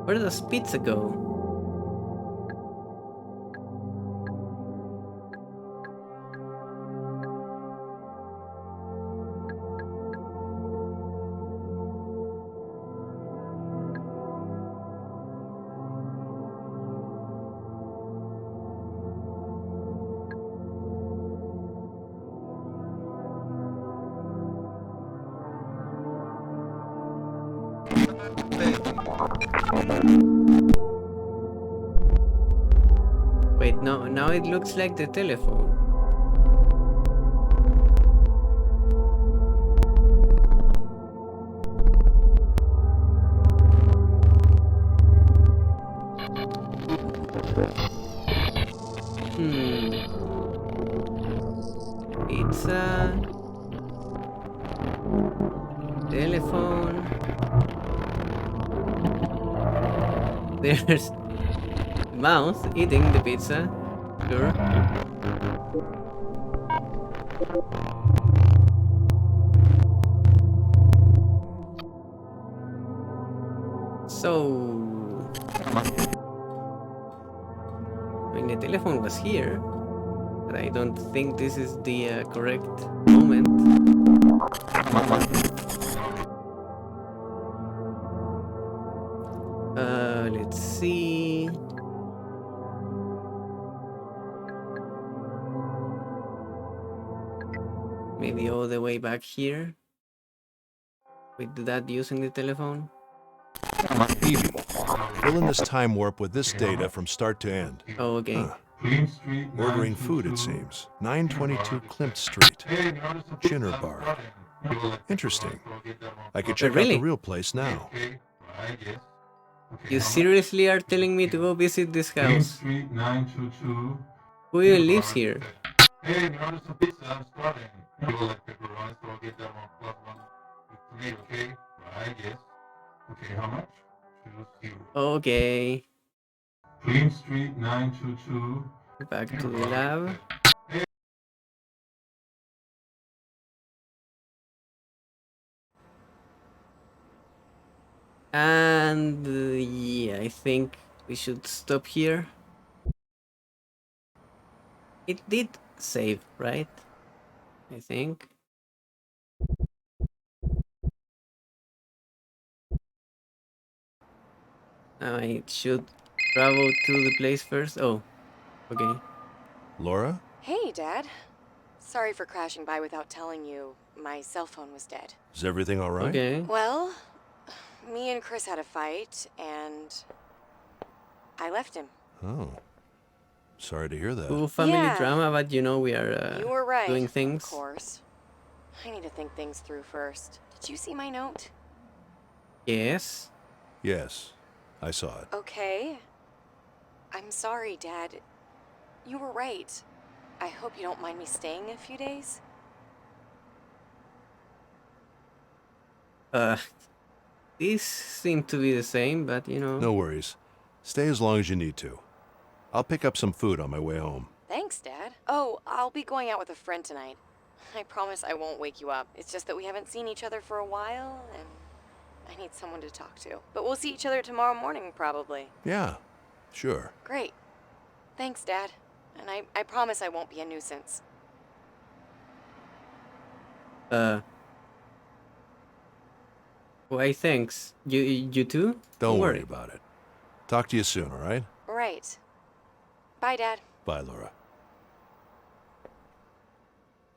Where does pizza go? Wait, no, now it looks like the telephone. Hmm. Pizza. Telephone. There's mouse eating the pizza. Sure. So, I mean, the telephone was here, but I don't think this is the correct moment. Let's see. Maybe all the way back here. With that using the telephone. Evie, fill in this time warp with this data from start to end. Oh, okay. Huh. Ordering food, it seems. 922 Klimt Street. Chinner Bar. Interesting. I could check out really? the real place now. You seriously are telling me to go visit this house? Who even lives here? Okay. Back to the lab. And yeah, I think we should stop here. It did save, right? I think. I should travel to the place first. Oh, okay. Laura? Hey, Dad. Sorry for crashing by without telling you. My cell phone was dead. Is everything all right? Okay. Well, me and Chris had a fight, and I left him. Oh. Sorry to hear that. Cool family drama, but you know we are you were right, doing things. Of course. I need to think things through first. Did you see my note? Yes. Yes, I saw it. Okay. I'm sorry, Dad. You were right. I hope you don't mind me staying a few days. These seem to be the same, but you know. No worries. Stay as long as you need to. I'll pick up some food on my way home. Thanks, Dad. Oh, I'll be going out with a friend tonight. I promise I won't wake you up. It's just that we haven't seen each other for a while, and I need someone to talk to. But we'll see each other tomorrow morning, probably. Yeah, sure. Great. Thanks, Dad. And I promise I won't be a nuisance. Why, thanks. You too? Don't worry about it. Talk to you soon, all right? Right. Bye, Dad. Bye, Laura.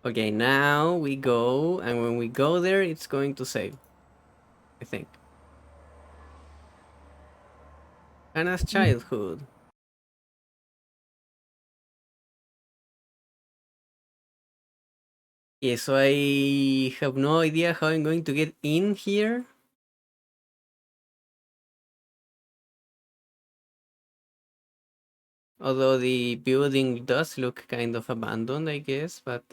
Okay, now we go, and when we go there, it's going to save. I think. Anna's childhood. Yeah, so I have no idea how I'm going to get in here. Although the building does look kind of abandoned, I guess, but...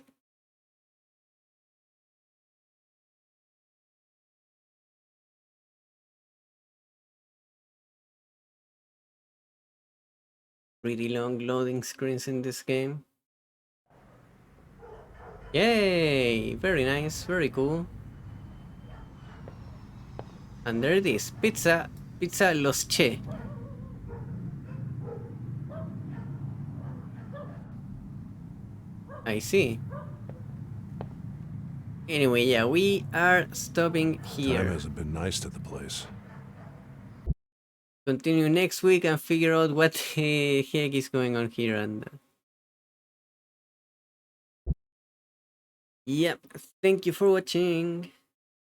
Pretty long loading screens in this game. Yay! Very nice, very cool. And there it is, Pizza Los Che. I see. Anyway, yeah, we are stopping here. Time hasn't been nice to the place. Continue next week and figure out what the heck is going on here. And yep, thank you for watching.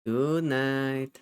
Good night.